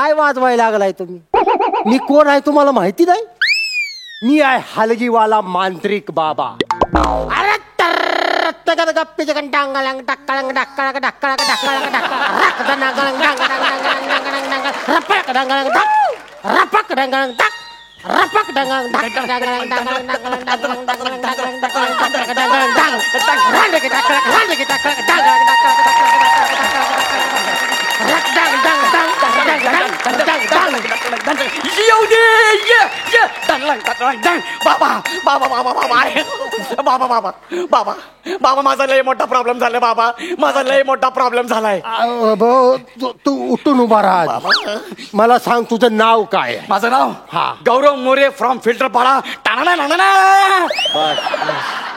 काय वाजवायला लागलाय तुम्ही? मी कोण आहे तुम्हाला माहिती नाही? मी आहे हलगीवाला मांत्रिक बाबा. अरे गप्पीचे डांगळंग टाकळंग डाकळंग डाकळंग डाकळंग डाकळंग डांगळंग डांगळंग डांगळंग रपक डांगळंग डाक रपक डांगळंग डाक रपक डांगळंग डाक डांगळंग डांगळंग डांगळंग डांगळंग डांगळंग डांगळंग डांगळंग डांगळंग डांग रांडे की टाकळंग रांडे की टाकळंग डांगळंग बाबा माझा लय मोठा प्रॉब्लेम झाला बाबा. माझा लय मोठा प्रॉब्लेम झालाय. तू उठून उभा राहा. मला सांग तुझं नाव काय आहे? माझं नाव हा गौरव मोरे फ्रॉम फिल्टरपाडा.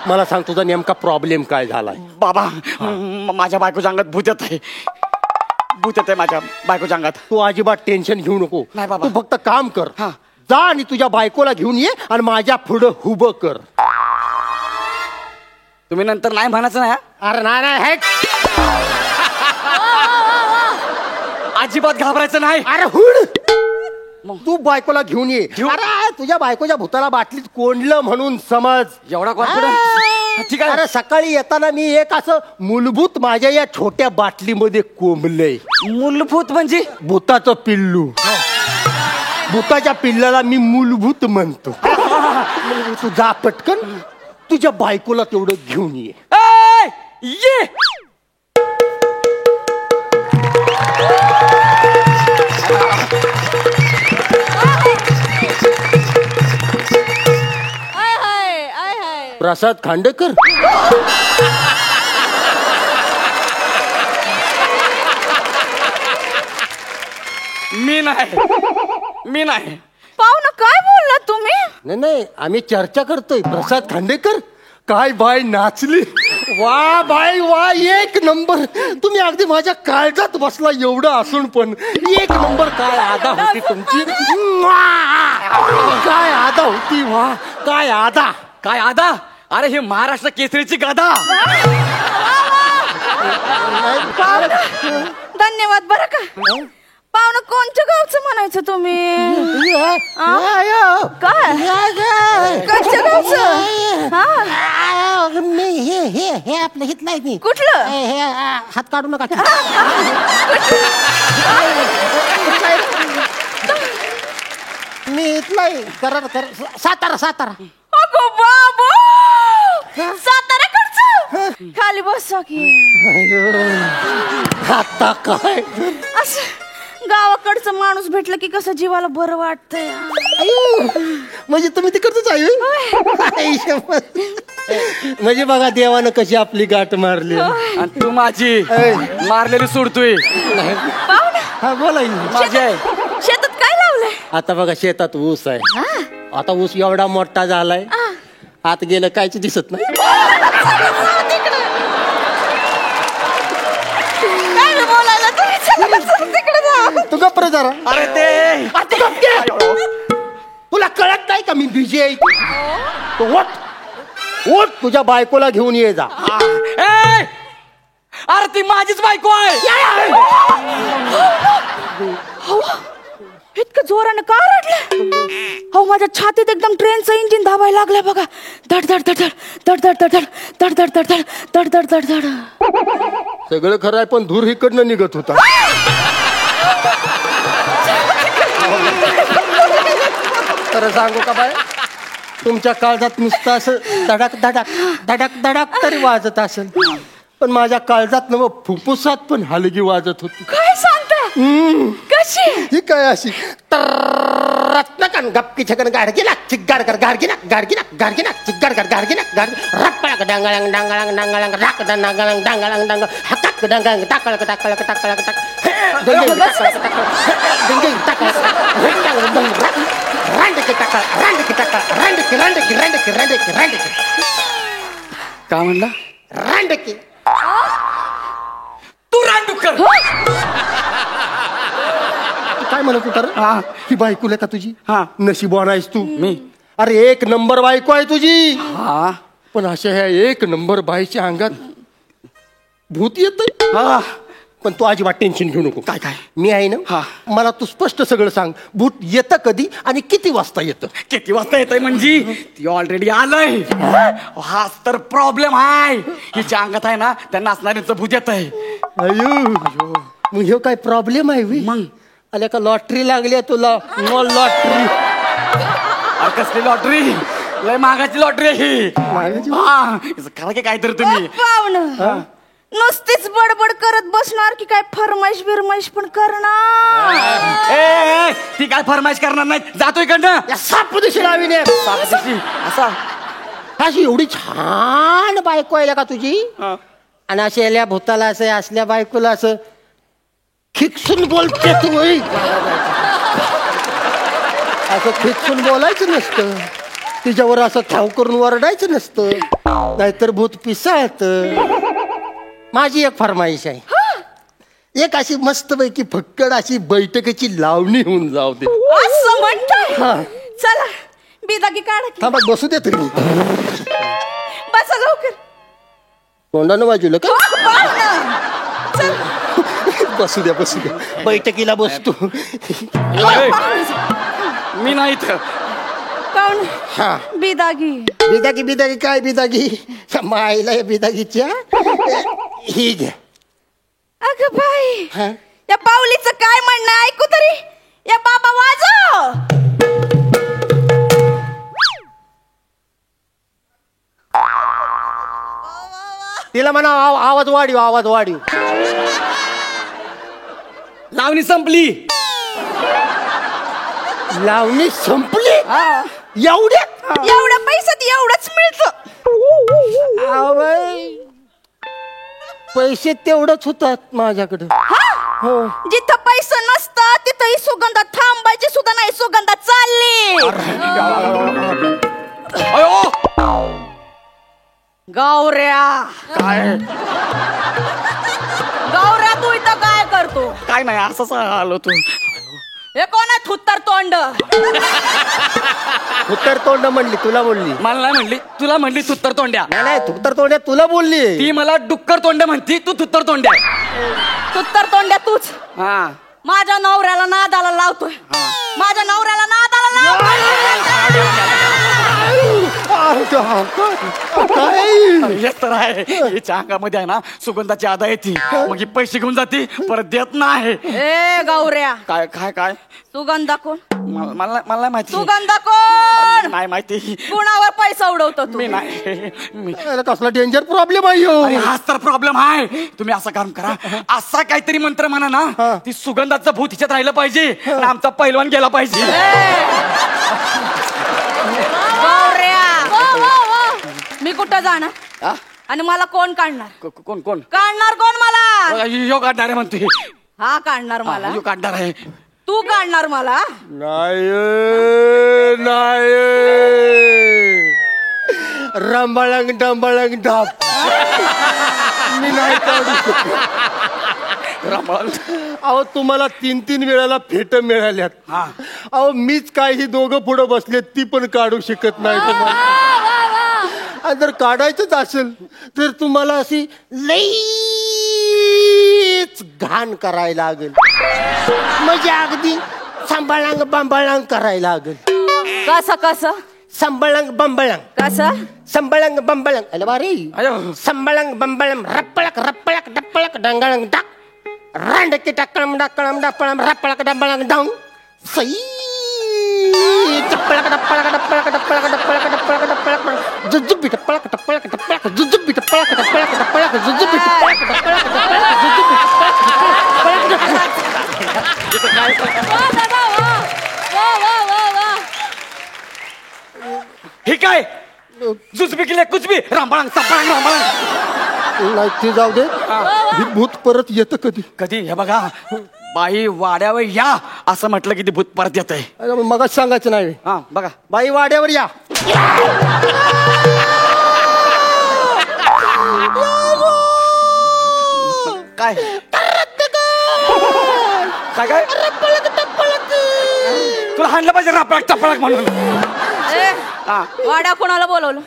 मला सांग तुझा नेमका प्रॉब्लेम काय झालाय? बाबा माझ्या बायकोच्या अंगात भूत येत आहे. भूत येत आहे माझ्या बायकोच्या अंगात. तू अजिबात टेन्शन घेऊ नको. नाही बाबा. तू फक्त काम कर. हा. जा आणि तुझ्या बायकोला घेऊन ये आणि माझ्या पुढं उभं कर. तुम्ही नंतर नाही म्हणायचं नाही. अरे नाही अजिबात घाबरायचं नाही. अरे हुड तू बायकोला घेऊन ये. अरे तुझ्या बायकोच्या भूताला बाटलीत कोंडलं म्हणून समज. एवढा कॉन्फिडन्स? ठीक आहे. अरे सकाळी येताना मी एक असं मूलभूत माझ्या या छोट्या बाटलीमध्ये कोंबलंय. मूलभूत म्हणजे? भूताचं पिल्लू. भूताच्या पिल्लाला मी मूलभूत म्हणतो. तू जा पटकन तुझ्या बायकोला तेवढं घेऊन ये. ये प्रसाद खांडेकर. मी नाही. पाहुणं काय बोलला तुम्ही? नाही आम्ही चर्चा करतोय. प्रसाद खांडेकर काय बाय नाचली. वा बाय वा एक नंबर. तुम्ही अगदी माझ्या काळजात बसला एवढं असून पण एक नंबर. काय आदा होती तुमची. काय आदा होती. वा काय आदा. काय आदा. अरे हे महाराष्ट्र केसरीची गादा. धन्यवाद बरं का. पाहुणं कोणत्या गावचं म्हणायचं तुम्ही? काय कोणत्या गावचं? हे आपलं हित नाही. कुठलं? हे हात काढू नका. मी इथलं कर सातारा. अगो बाबू साताऱ्याकडचं. खाली बसा की. आता काय असं गावाकडचं माणूस भेटलं की कसं जीवाला बरं वाटतंय. म्हणजे तुम्ही तिकडच आहे. म्हणजे बघा देवानं कशी आपली गाठ मारली. आणि तू माझी मारलेली सोडतोय. हा बोला माझी आहे. शेतात काय लावलंय? आता बघा शेतात ऊस आहे. आता ऊस एवढा मोठा झालाय आत गेलं कायच दिसत नाही. तू गप्प जरा. अरे ते तुला कळत नाही का मी बिझी आहे. ओट तुझ्या बायकोला घेऊन ये जा. अरे ती माझीच बायको आहे. इतकं जोरानं का रडलं? हो माझ्या छातीत एकदम ट्रेनचं इंजिन धावायला लागलंय बघा. धड धड धड धड धड धड धड धड धड धड धड धड धड धड. सगळं खरं आहे पण धूर इकडनं निघत होता. खरं सांगू का बाय तुमच्या काळजात नुसतं असं धडक धडक धडक धडक तरी वाजत असेल पण माझ्या काळजात नव फुफ्फुसात पण हलगी वाजत होती. काय सांगता? कशी? ही काय अशी रत्नकन गप्पी छगन गाडगिना चिग्गाडकर गाडगिना गाडगिना गाडगिना चिग्गाडकर गाडगिना गाड रप्पळक डांगळंग डांगळंग डांगळंग राक डांगळंग डांगळंग डांगळ हकक डांगळंग टाकळक टाकळक टाकळक टाक डिंग टाकळ रांडकी टाकळ रांडकी टाकळ रांडकी रांडकी रांडकी रांडकी रांडकी. काय म्हणला? रांडकी. तू रांडुकर. काय म्हणत होता? ही बायको आहे का तुझी? हा. नशीबवान आहेस तू. मी? अरे एक नंबर बायको आहे तुझी. हा पण अशा ह्या एक नंबर बाईच्या अंगात भूत येत. पण तू अजिबात टेन्शन घेऊ नको. काय काय? मी आहे ना. हा. मला तू स्पष्ट सगळं सांग. भूत येतं कधी आणि किती वाजता येतं? किती वाजता येतंय म्हणजे ती ऑलरेडी आलंय. हाच तर प्रॉब्लेम आहे. हिच्या अंगात आहे ना त्या नाचणाऱ्यांचं भूत येत आहे. अयो मग ह्यो काय प्रॉब्लेम आहे बे? मग आल्या का लॉटरी लागली आहे तुला? लॉटरी. कसली लॉटरी? लय महागाची लॉटरी आहे ही. हा, करा की काहीतरी तुम्ही. पाहुणं नुसतीच बडबड करत बसणार की काय फरमाईश बिरमाईश पण करणार? ए, ती काय फरमाईश करणार नाही. जातो इकडनं. सापदिशी लावीने असा अशी एवढी छान बायको आहे का तुझी? हा. आणि अशा याल्या भूताला असं असल्या बायकोला असं खिकसून बोलते तू. असं खिकसून बोलायचं नसतं. तिच्यावर असं ठाव करून वरडायचं नसतं, नाहीतर भूत पिसाळत. माझी एक फरमाईश आहे. एक अशी मस्तपैकी फक्कड अशी बैठकीची लावणी होऊन जाऊ दे. असं म्हणताय? चला बिदागी काढा की. थांबा बसू दे तरी. बसा लवकर. तोंडानं बाजूला का? पाहुणं, चल. बसू द्या. बैठकीला बसतो. मी नाही इथं. पाहुणं, हा. बिदागी. बिदागी काय बिदागी? माईला या बिदागीच्या ही घ्या. अगं बाई, हा? या पाऊलीचं काय म्हणणं आहे? ऐकू तरी. या बाबा वाजव. तिला म्हणा आवाज वाढीव. लावणी संपली. लावणी संपली? एवढ्या पैशात एवढंच मिळतं. पैसे तेवढंच होतात माझ्याकडे. हो. जिथं पैसा नसतं तिथं सुगंधा थांबायची सुद्धा नाही. सुगंधा चालली. अयो गौऱ्या, काय गौऱ्या तू इथं काय करतो? काय नाही असंच आलो तू. हे कोण आहे थुत्तर तोंड? उत्तर तोंड म्हणली तुला बोलली? मला नाही म्हणली, तुला म्हणली तुत्तर तोंड्या. नाही उत्तर तोंड तुला बोलली. ती मला डुक्कर तोंड म्हणती, तू तुत्तर तोंड्या. थुत्तर तोंड्या तूच. हा. माझ्या नवऱ्याला नादाला लावतोय. माझ्या नवऱ्याला नादाला लावतोय. हेच तर आहे. हिच्या अंगामध्ये आहे ना सुगंधाची आदा येते. मग ही पैसे घेऊन जाते, परत देत नाही. ए गौऱ्या, काय काय काय? सुगंधा कोण? मला नाही माहिती. सुगंधा कोण? नाही माहिती. कुणावर पैसा उडवतो तू? मी नाही. कसला डेंजर प्रॉब्लेम आहे ह्यो. हाच तर प्रॉब्लेम आहे. तुम्ही असं काम करा, असा काहीतरी मंत्र म्हणा ना, ती सुगंधाचं भूत हिच्यात राहिलं पाहिजे आणि आमचा पैलवान गेला पाहिजे. गौऱ्या, मी कुठं जाणार आणि मला कोण काढणार? कोण काढणार कोण मला? यो काढणार आहे म्हणतोय. हा काढणार मला. यो काढणार आहे. तू काढणार मला? नाही रंबाळंग डंबाळंग ढाप. मी नाही काढू शकत. अहो तुम्हाला 3 वेळाला फेट मिळाल्यात. अहो मीच काय ही दोघं पुढं बसलेत, ती पण काढू शकत नाही तुम्हाला. आणि जर काढायचंच असेल तर तुम्हाला अशी लईच घाण करायला लागेल. म्हणजे अगदी सांभाळांग बांबाळांग करायला लागेल. कसं संबळंग बंबळंग. कसं? संबळंग बंबळंग. अरे बारे. संबळंग बंबळंग रप्पळक रप्पळक डप्पळक डंगळंग टाक रांडकी टक्कळम डक्कळम डप्पळम रप्पळक डंबळंग डाऊन सई टप्पळक डप्पळक डप्पळक डप्पळक डप्पळक डप्पळक डप्पळक जुजुबी टप्पळक टप्पळक टप्पळक जुजुबी टप्पळक टप्पळक टप्पळक जुजुबी टप्पळक टप्पळक टप्पळक जुजुबी हे काय जुजबी केले कुचबी रामबाळांग सापळांग रामबाळांग. नाही ते जाऊ दे. ही भूत परत येतं कधी? कधी हे बघा, बाई वाड्यावर या असं म्हटलं की ती भूत परत येत आहे. अरे मग सांगायचं नाही. हा बघा, बाई वाड्यावर या. काय काय काय तुला हाणलं पाहिजे रापळाक टपळाक म्हणून. वाड्या कोणाला बोलवलं?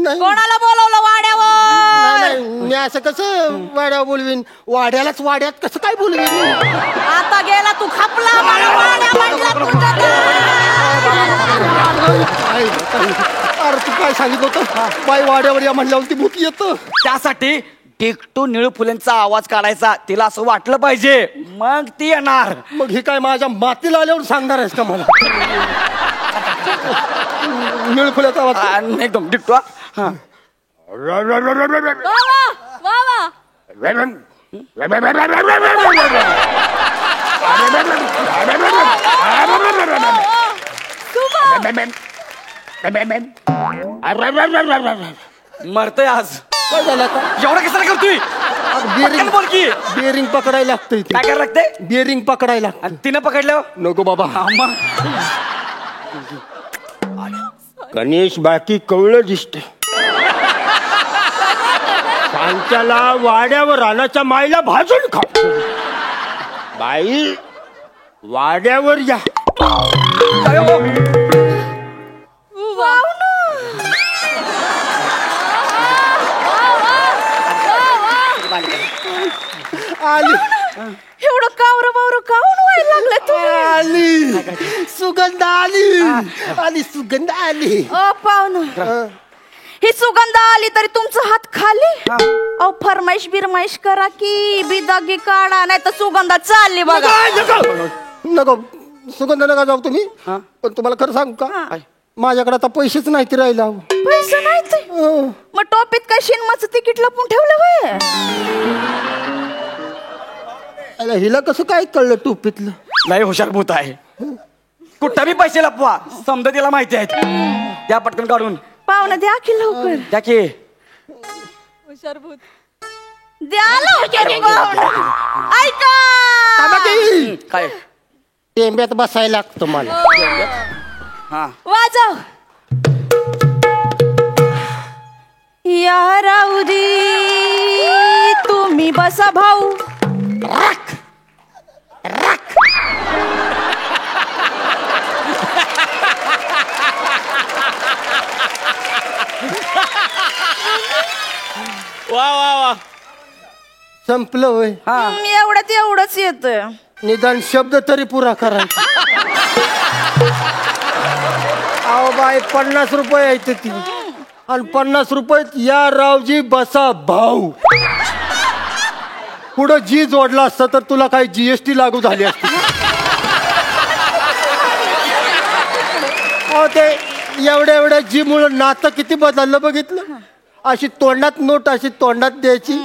नाही. कोणाला बोलवलं वाड्यावर? नाही, मी असं कसं वाड्या बोलवीन, वाड्यालाच वाड्यात कसं काय बोलवीन? आता गेला तू खपला मला वाड्या म्हटला तुझं अरे तू काय सांगितलं होतं बाई वाड्यावर या म्हणल्यावर ती भूत येतं. त्यासाठी टिकटू निळू फुलेंचा आवाज काढायचा, तिला असं वाटलं पाहिजे, मग ती येणार. मग हे काय माझ्या मातीला आल्यावर सांगणार आहेस का मला? निळफुल्याचा आवाज एकदम टिकटू. हा वा वा वा मरतय आज. काय झालं आता? एवढा कशाला करतोय? बिअरिंग बोल की. बिअरिंग पकडायला लागतंय ते. काय करायला लागते? बिअरिंग पकडायला. आणि तिनं पकडलं नको बाबा. मग गणेश बाकी कवळं दिसते. सांच्याला वाड्यावर रानाच्या माईला भाजून खा. बाई वाड्यावर या. आली एवढं कावर बावर काऊन व्हायला लागलं तुम्ही? आली सुगंध आली. आली सुगंध आली. पाहुणं ही सुगंध आली तरी तुमचा हात खाली. अहो फरमाईश बिरमाईश करा की बिदागी काढा, नाही तर सुगंधा चालली बघा. नको सुगंध नका जाऊ तुम्ही. पण तुम्हाला खरं सांगू का, माझ्याकडे आता पैसेच नाही ते राहिला. पैसे नाही ते मग टोपीत काय शिनमाचं तिकीट लपून ठेवलं होय? हिला कसं काय कळलं टोपीतलं? लय हुशार भूत आहे. कुठं बी पैसे लपवा, समजा तिला माहिती आहेत. त्या पटकन काढून पाहुणं द्या की लवकर. द्या की. हुशार भूत द्या लवकर पाहुणं. ऐका काय टेंब्यात बसायला लागतं मला. हा वाजव. या राऊदी तुम्ही बसा भाऊ. वा वा वा. संपलं होय. एवढंच येत. निदान शब्द तरी पुरा करायचा. अहो बाई 50 रुपये येते ती, आणि 50 रुपयात या रावजी बसा भाऊ. पुढं जी जोडला असतं तर तुला काही जीएसटी लागू झाली असती. अहो ते एवढ्या जी मुळे नातं किती बदललं बघितलं. अशी तोंडात नोट अशी तोंडात द्यायची,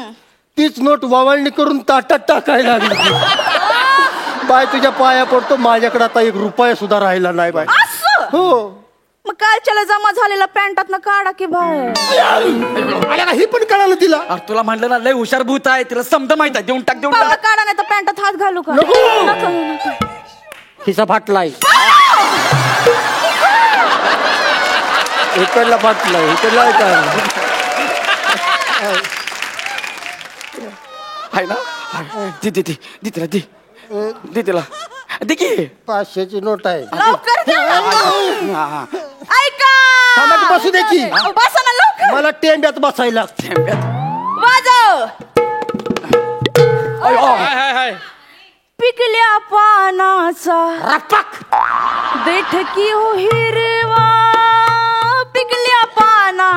तीच नोट वावळणी करून ताटात टाकायला लागली. बाय तुझ्या पाया पडतो, माझ्याकडे आता 1 रुपया सुद्धा राहिला नाही बाय. हो मग कालच्याला जमा झालेला पॅन्टात ना काढा की बाहेर. ही पण कळालं तिला. अरे तुला म्हटलं ना लय हुशार भूत आहे, तिला समजा माहित आहे. देऊन टाक देऊन पावलं टाक. काढा नाही तर पॅन्टात हात घालू का? नको. नको, नको. खिसा फाटलाय. इकडला फाटलाय, इकडला आहे ना. दे दे दे दे तिला दे दे तिला दे की. 500ची नोट आहे. लवकर द्या. हा, हा. ऐका थांबा की बसू दे की. बसा ना लवकर. मला टेंब्यात बसायला लागतं. वाजव. पिकल्या पानाचा बैठकी हो हिरवा. पिकल्या पाना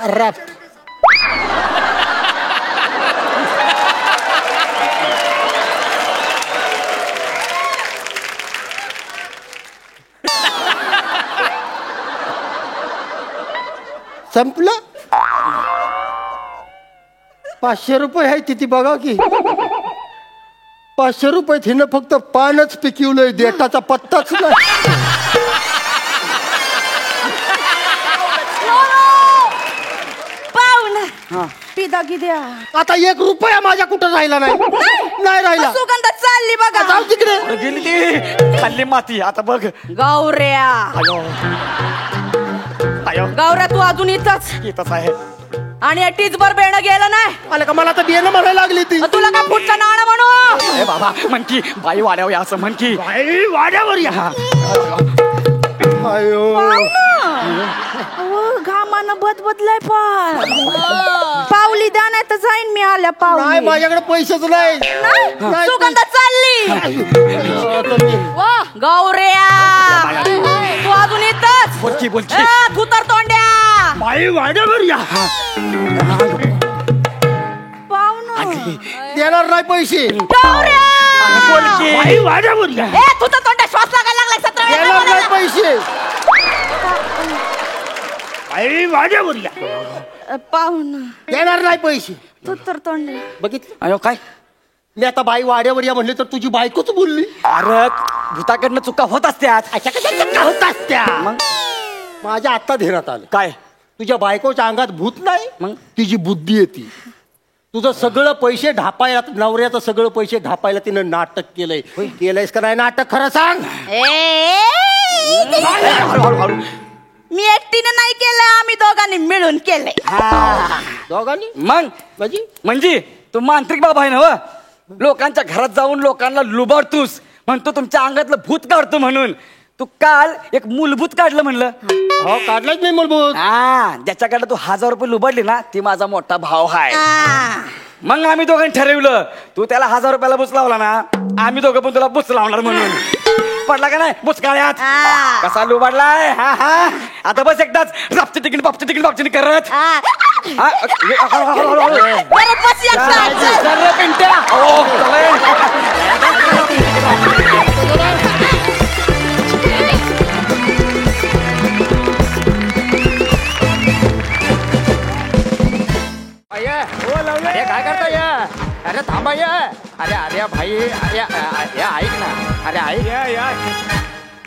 रॅप. संपलं. 500 रुपये आहे तिथे बघा की. 500 रुपये हिनं फक्त पानच पिकवलंय, देठाचा पत्ताच नाही. पिदागी द्या. आता 1 रुपया माझ्या कुठं राहिला नाही. नाही राहिला. सुगंध चालली बघा. जाऊ तिकडे. गेली ती खाल्ली माती. आता बघ गौऱ्या. गौऱ्या तू अजून इथंच येतच आहे. आणि टीचभर बेणं गेलं नाही. आलं का मला तर बियाणं म्हणायला लागली ती. तुला का पुढचा नाणं म्हणू? ए बाबा म्हण की बाई वाड्यावर या असं म्हण की. बाई वाड्यावर या. अयो घामानं बदबदलाय पण पावली द्या नाही तर जाईन मी आल्या नाही पावली माझ्याकडे पैसेच नाही नाही, सुगंधा चालली वा गौऱ्या तू अजून येतच बोलकी बोलकी तू तर तोंड्या बाई वाड्यावर या पाहुणं देणार नाही पैसे गौऱ्या बोलकी बाई वाड्यावर या ए तू तर तोंड्या श्वास लागायला लागलाय 17 वेळा देणार नाही बोलायला. पैसे बाई वाड्यावर या पाहुणं देणार नाही पैसे तू तर तोंड्या बघितलं अयो काय मी आता बाई वाड्यावर या म्हणले तर तुझी बायकोच बोलली अरे भूताकडनं चुका होत असत्यात. अशा कशा चक्का होतात त्या मग माझ्या आता ध्येयात आलं काय तुझ्या बायकोच्या अंगात भूत नाही मग? तिची बुद्धी येते तुझं सगळं पैसे ढापायला नवऱ्याचं सगळं पैसे ढापायला तिनं नाटक केलंय केलंयस का नाही नाटक खरं सांग मी एकटीने नाही केलं आम्ही दोघांनी मिळून केले दोघांनी मग म्हणजे तू मांत्रिक बाबा आहे ना व? लोकांच्या घरात जाऊन लोकांना लुबाडतोस म्हणतो तुमच्या अंगातलं भूत काढतो म्हणून तू काल एक मूलभूत काढलं म्हणलं हो काढलंच नाही मूलभूत ज्याच्याकडे तू 1000 रुपये लुबाडली ना ती माझा मोठा भाव आहे मग आम्ही दोघांनी ठरवलं तू त्याला 1000 रुपयाला बुच लावला ना आम्ही दोघं पण तुला बुच लावणार म्हणून पडला का नाही बुचकाळ्यात कसा लुबाडलाय हा हा आता बस एकदाच रापची तिकीट बापची तिकीट बापची करत परत बस एकटा. पिंट्या अरे काय करताय अरे थांबा या अरे अरे भाई अरे ऐक ना अरे ऐक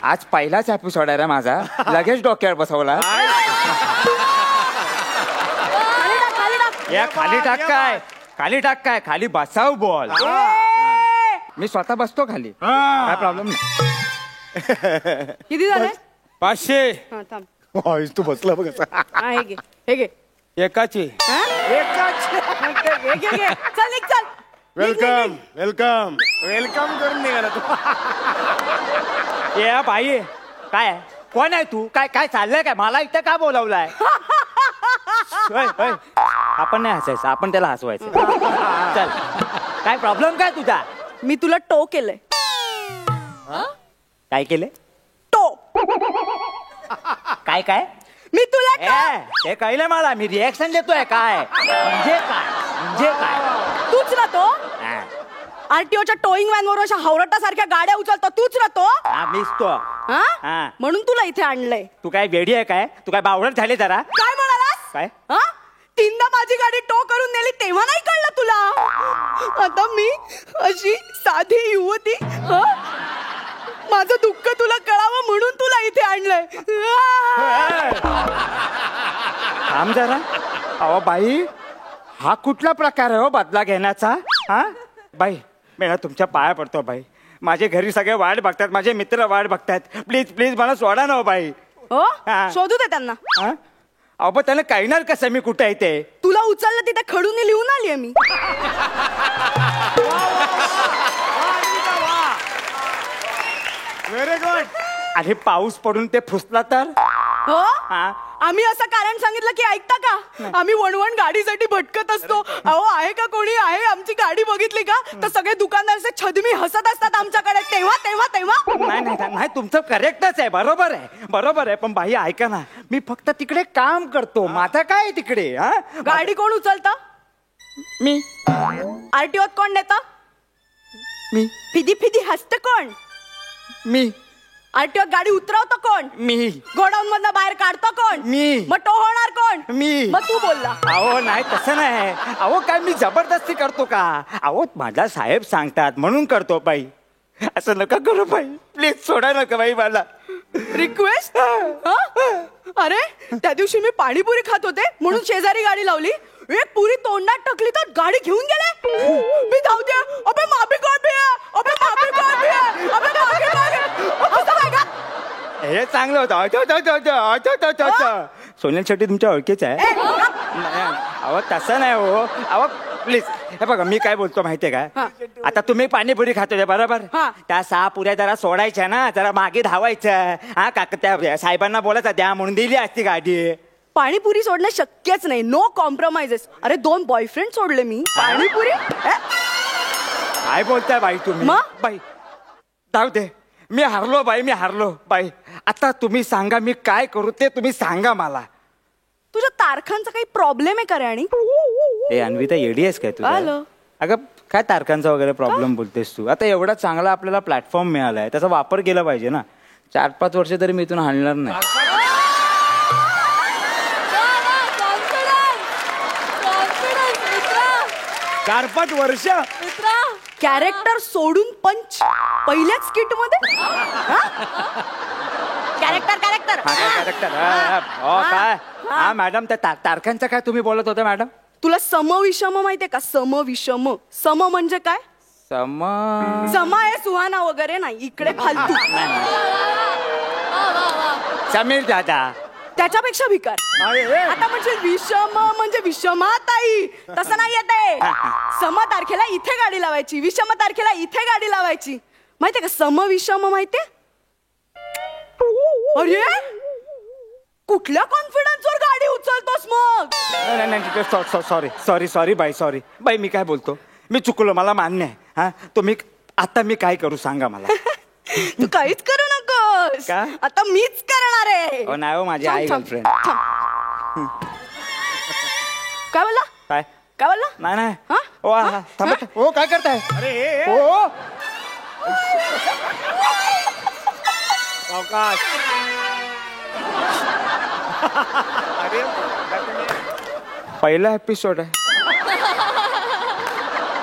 आज पहिलाच एपिसोड आहे रे माझा लगेच डोक्यावर बसवला या खाली टाक काय खाली बसाव बॉल मी स्वतः बसतो खाली काय प्रॉब्लेम नाही किती झाले 500 हा, थांब. तू बसला बघ हा, हे घे हे घे एकाची हा? घे, घे, घे. चल निघ, चल वेलकम वेलकम वेलकम करून निघाला तू ये भाई काय कोण आहे तू काय काय चाललंय काय मला इथं का बोलावलाय होय, होय. आपण नाही हसायचं आपण त्याला हसवायचं चल काय प्रॉब्लेम काय तुझा मी तुला टो केलंय काय केले टो काय काय मी तुला टो हे कळलं मला मी रिएक्शन देतोय काय म्हणजे काय तूच ना तो हा, आरटीओच्या टोईंग व्हॅन वर अशा हावरटा सारख्या गाड्या उचलतो तूच ना तो हा, मीच तो हा? हा. म्हणून तुला इथे आणलंय तू काय वेडी आहे काय तू काय बावळट झाले जरा काय म्हणालास काय? हा? 3दा माझी गाडी टो करून नेली तेव्हा नाही कळलं तुला आता मी अशी साधी युवती हा? माझं दुःख तुला कळावं म्हणून तुला इथे आणलंय थांब जरा अहो बाई हा कुठला प्रकार आहे हो बदला घेण्याचा हा बाई मी ना तुमच्या पाया पडतो बाई माझे घरी सगळे वाट बघतात माझे मित्र वाट बघतात प्लीज प्लीज मला सोडा ना हो बाई हो हा. शोधू दे त्यांना हा अहो पण त्याला कळणार कसं मी कुठे आहे ते तुला उचललं तिथे खडून लिहून आलीये मी व्हेरी गुड आणि पाऊस पडून ते फुसला तर हो हा आम्ही असं कारण सांगितलं की ऐकता का आम्ही वणवण गाडीसाठी भटकत असतो अहो आहे का कोणी आहे आमची गाडी बघितली का तर सगळे दुकानदारचे छदमी हसत असतात आमच्याकडे तेव्हा तेव्हा तेव्हा नाही नाही नाही तुमचं करेक्टच आहे बरोबर आहे पण बाई ऐका ना मी फक्त तिकडे काम करतो माझं काय आहे तिकडे हा गाडी कोण उचलतं मी आरटीओत कोण नेतं मी फिदी फिदी हसत कोण मी आरटीओत गाडी उतरवतो कोण मी गोडाऊन मधनं बाहेर काढतो कोण मी. मग तो होणार कोण मी. मग तू बोलला अहो नाही तसं नाही अहो काय मी जबरदस्ती करतो का अहो माझा साहेब सांगतात म्हणून करतो बाई असं नका करू बाई प्लीज सोडा नका बाई मला रिक्वेस्ट अरे त्या दिवशी मी पाणीपुरी खात होते म्हणून शेजारी गाडी लावली एक पुरी तोंडात टाकली तर गाडी घेऊन गेले मी धावते अबे माफी कौन भी है अबे माफी कौन भी है अबे माफी कौन है असं काय का हे चांगलं होतं सोनल शेट्टी तुमच्या ओळखीच आहे नाही, अहो तसं नाही हो अहो प्लीज हे बघा मी काय बोलतो माहितीये हा. का आता तुम्ही पाणीपुरी खातोय बरोबर हा. त्या 6 पुऱ्या जरा सोडायच्या ना जरा मागे धावायचं हा काका त्या साहेबांना बोलायचं द्या म्हणून दिली असती गाडी. पाणीपुरी सोडणं शक्यच नाही. No compromises. अरे 2 बॉयफ्रेंड सोडले मी. पाणीपुरी काय बोलताय बाई तुम्ही मग? बाई जाऊ दे मी हारलो बाई मी हारलो बाई. आता तुम्ही सांगा मी काय करू ते तुम्ही सांगा मला. तुझ्या तारखांचा काही प्रॉब्लेम आहे का रे? आणि ए अन्विता येडी आहेस काय तू आलं. अगं काय तारखांचा वगैरे प्रॉब्लेम बोलतेस तू. आता एवढा चांगला आपल्याला प्लॅटफॉर्म मिळालाय त्याचा वापर केला पाहिजे ना. 4-5 वर्ष तरी मी इथून हालणार नाही. 4-5 वर्ष कॅरेक्टर सोडून पंच पहिल्याच किट मध्ये. कॅरेक्टर कॅरेक्टर हा, काय कॅरेक्टर काय हा मॅडम त्या तारखांचं काय तुम्ही बोलत होता मॅडम. तुला समविषम माहितीये का? समविषम. सम म्हणजे काय? समा आहे सुहाना वगैरे नाही. इकडे फालतू. समीर दादा त्याच्यापेक्षा भिकार. आता म्हणजे विषम म्हणजे विषमाताई तसं नाही येते. सम तारखेला इथे गाडी लावायची, विषम तारखेला इथे गाडी लावायची. माहितीये का सम विषम माहितीये? अरे कुठल्या कॉन्फिडन्सवर गाडी उचलतोस मग? नाही सॉरी सॉरी सॉरी बाई सॉरी बाई मी काय बोलतो मी चुकलो मला मान्य आहे. हा तुम्ही आता मी काय करू सांगा मला. तू काहीच करू नकोस. का? आता मीच करणार आहे. ओ नाही हो माझी आई थांब, गर्लफ्रेंड. थांब. काय बोलला? काय काय बोलला? नाही नाही हा? ओ हा? थांबा हा? ओ काय करताय अरे ओ सावकाश. पहिला एपिसोड आहे.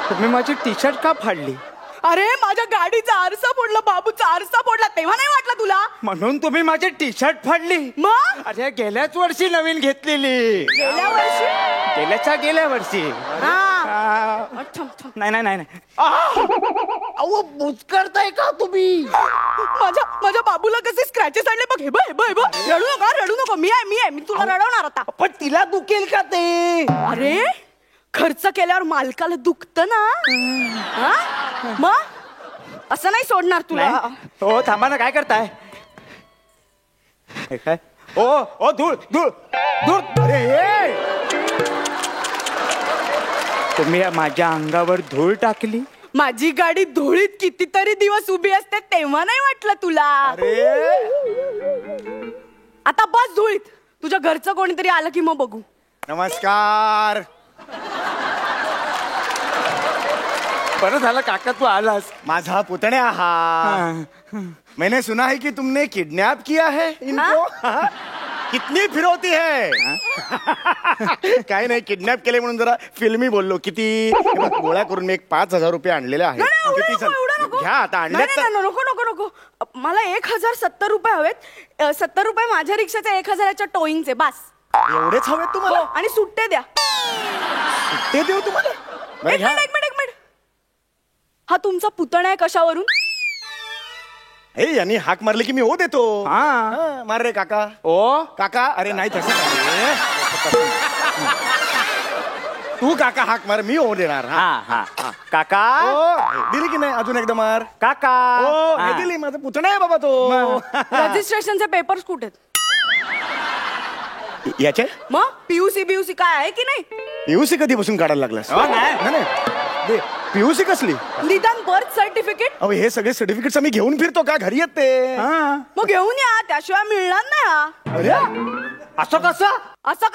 तुम्ही माझी टी शर्ट का फाडली? अरे माझ्या गाडीचा आरसा फोडला, बाबूचा आरसा फोडला, तेव्हा नाही वाटलं तुला? म्हणून तुम्ही माझी टी शर्ट फाडली? मग अरे गेल्याच वर्षी नवीन घेतलेली. गेल्या वर्षी गेल्या वर्षी हा. थांब, थांब. नाही नाही नाही नाही. अहो बुचकरताय का तुम्ही? माझ्या बाबूला कसे स्क्रॅचेस आणले बघ. हे बघ, हे बघ, हे बघ. रडू नको. मी आहे मी तुला रडवणार आता. पण तिला दुखेल का ते? अरे खर्च केल्यावर मालकाला दुखत ना. हा? मग असं नाही सोडणार तुला. नाही. हो थांबा ना काय करताय? हे काय ओ ओ धूळ धूळ धूळ. अरे हे तुम्ही माझ्या अंगावर धूळ टाकली. माझी गाडी धुळीत कितीतरी दिवस उभी असते तेव्हा नाही वाटलं तुला? आता बस धुळीत. तुझ्या घरचं कोणीतरी आलं की मग बघू. नमस्कार. बरं झालं काका तू आलास. माझा पुतण्या हा. मैंने सुना है कि तुमने किडनैप किया है इनको. कितनी फिरवती है? काय नाही किडनॅप केले म्हणून जरा फिल्मी बोललो. किती हे बघ, गोळा करून मी 5,000 रुपये आणलेले आहेत. किती घ्या आता आणल्यात तर. नको. मला 1,070 रुपये हवेत. 70 रुपये माझ्या रिक्षाचे 1,000च्या टोईंगचे बस. एवढेच हवेत तुम्हाला? आणि सुट्टे द्या. ते देऊ तुम्हाला? बरं, एक घ्या. मिनिट. हा तुमचा पुतणा आहे कशावरून? हे यांनी हाक मारली की मी हो देतो. हा. मार रे काका. ओ काका अरे नाही तसं नाही. तू काका हाक मार मी हो देणार. हा हा हा. काका ओ, दिली की नाही? अजून एकदा मार. काका हो हा. हे दिली. माझा पुतणा आहे बाबा तो. रजिस्ट्रेशनचे पेपर्स कुठे आहेत? याचे मग पीयूसी काय आहे की नाही? पीयूसी कधीपासून काढायला लागलास? हो, नाही. नाही पीयूसी कसली? निदान बर्थ सर्टिफिकेट. अहो हे सगळे सर्टिफिकेट मी घेऊन फिरतो का? घरी येत ते. मग घेऊन या, त्याशिवाय मिळणार नाही. हा अरे असं कसं? असं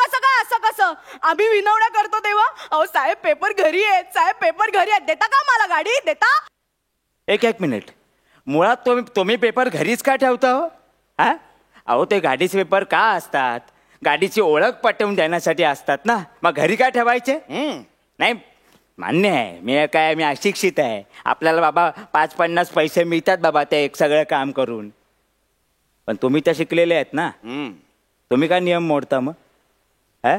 कसं आम्ही विनवण्या करतो तेव्हा? अहो साहेब पेपर घरी आहेत, साहेब पेपर घरी आहेत. देता का मला गाडी? देता? एक मिनिट. मुळात तुम्ही पेपर घरीच का ठेवता हो? हा अहो ते गाडीचे पेपर का असतात? गाडीची ओळख पटवून देण्यासाठी असतात ना. मग घरी का ठेवायचे? नाही मान्य आहे मी अशिक्षित आहे. आपल्याला बाबा 5-50 पैसे मिळतात बाबा ते एक सगळं काम करून. पण तुम्ही तर शिकलेले आहेत ना. तुम्ही काय नियम मोडता मग? हा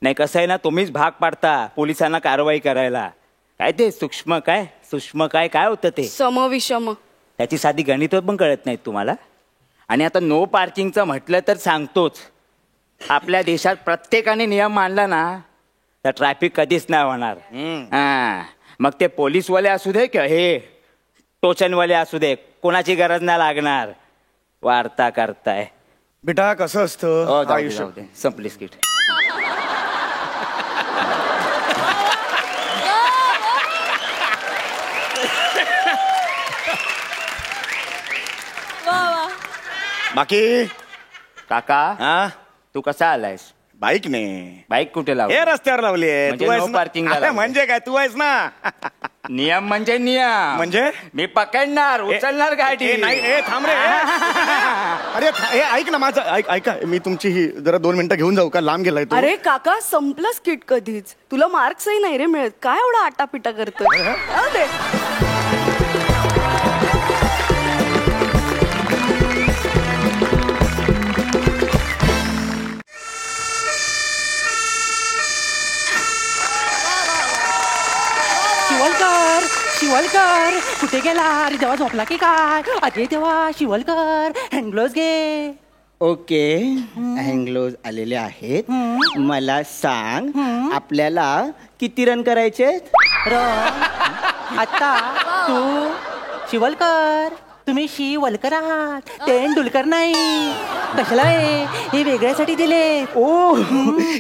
नाही कसं आहे ना तुम्हीच भाग पाडता पोलिसांना कारवाई करायला. काय ते सूक्ष्म काय होतं ते? समविषम. त्याची साधी गणित पण कळत नाहीत तुम्हाला. आणि आता नो पार्किंगचं म्हटलं तर सांगतोच. आपल्या देशात प्रत्येकाने नियम मांडला ना तर ट्रॅफिक कधीच नाही होणार. हा, मग ते पोलीसवाले असू दे किंवा हे टोचनवाले असू दे, कोणाची गरज नाही लागणार. वार्ता करताय. बेटा कसं असतं आयुष्य. जाऊ दे, संपली स्किट. बाकी काका हा तू कसा आलायस? बाईक ने बाईक कुठे लाव? हे रस्त्यावर लावली आहे. म्हणजे तू आहेस no ना? parking ला अरे लावली. म्हणजे काय तू आहेस ना. नियम म्हणजे नियम. म्हणजे? मी पकडणार, उचलणार गाडी. ए, नाही ए, थांब रे. अरे हे ऐक ना माझं ऐका मी तुमची ही जरा 2 मिनिटं घेऊन जाऊ का? लांब गेलाय तू. अरे काका संपलं स्किट कधीच. तुला मार्क्सही नाही रे मिळत. काय एवढा आटापिटा करतोय? जाऊ दे. शिवलकर शिवलकर कुठे गेला? अरे देवा झोपला की काय? अरे देवा शिवलकर हँडग्लोव्स घे. ओके हँगलोज आलेले आहेत. मला सांग आपल्याला किती रन करायचे? आता तू शिवलकर, तुम्ही शिवलकर आहात, तेंडुलकर नाही. कशाला हे वेगळ्यासाठी दिले. ओ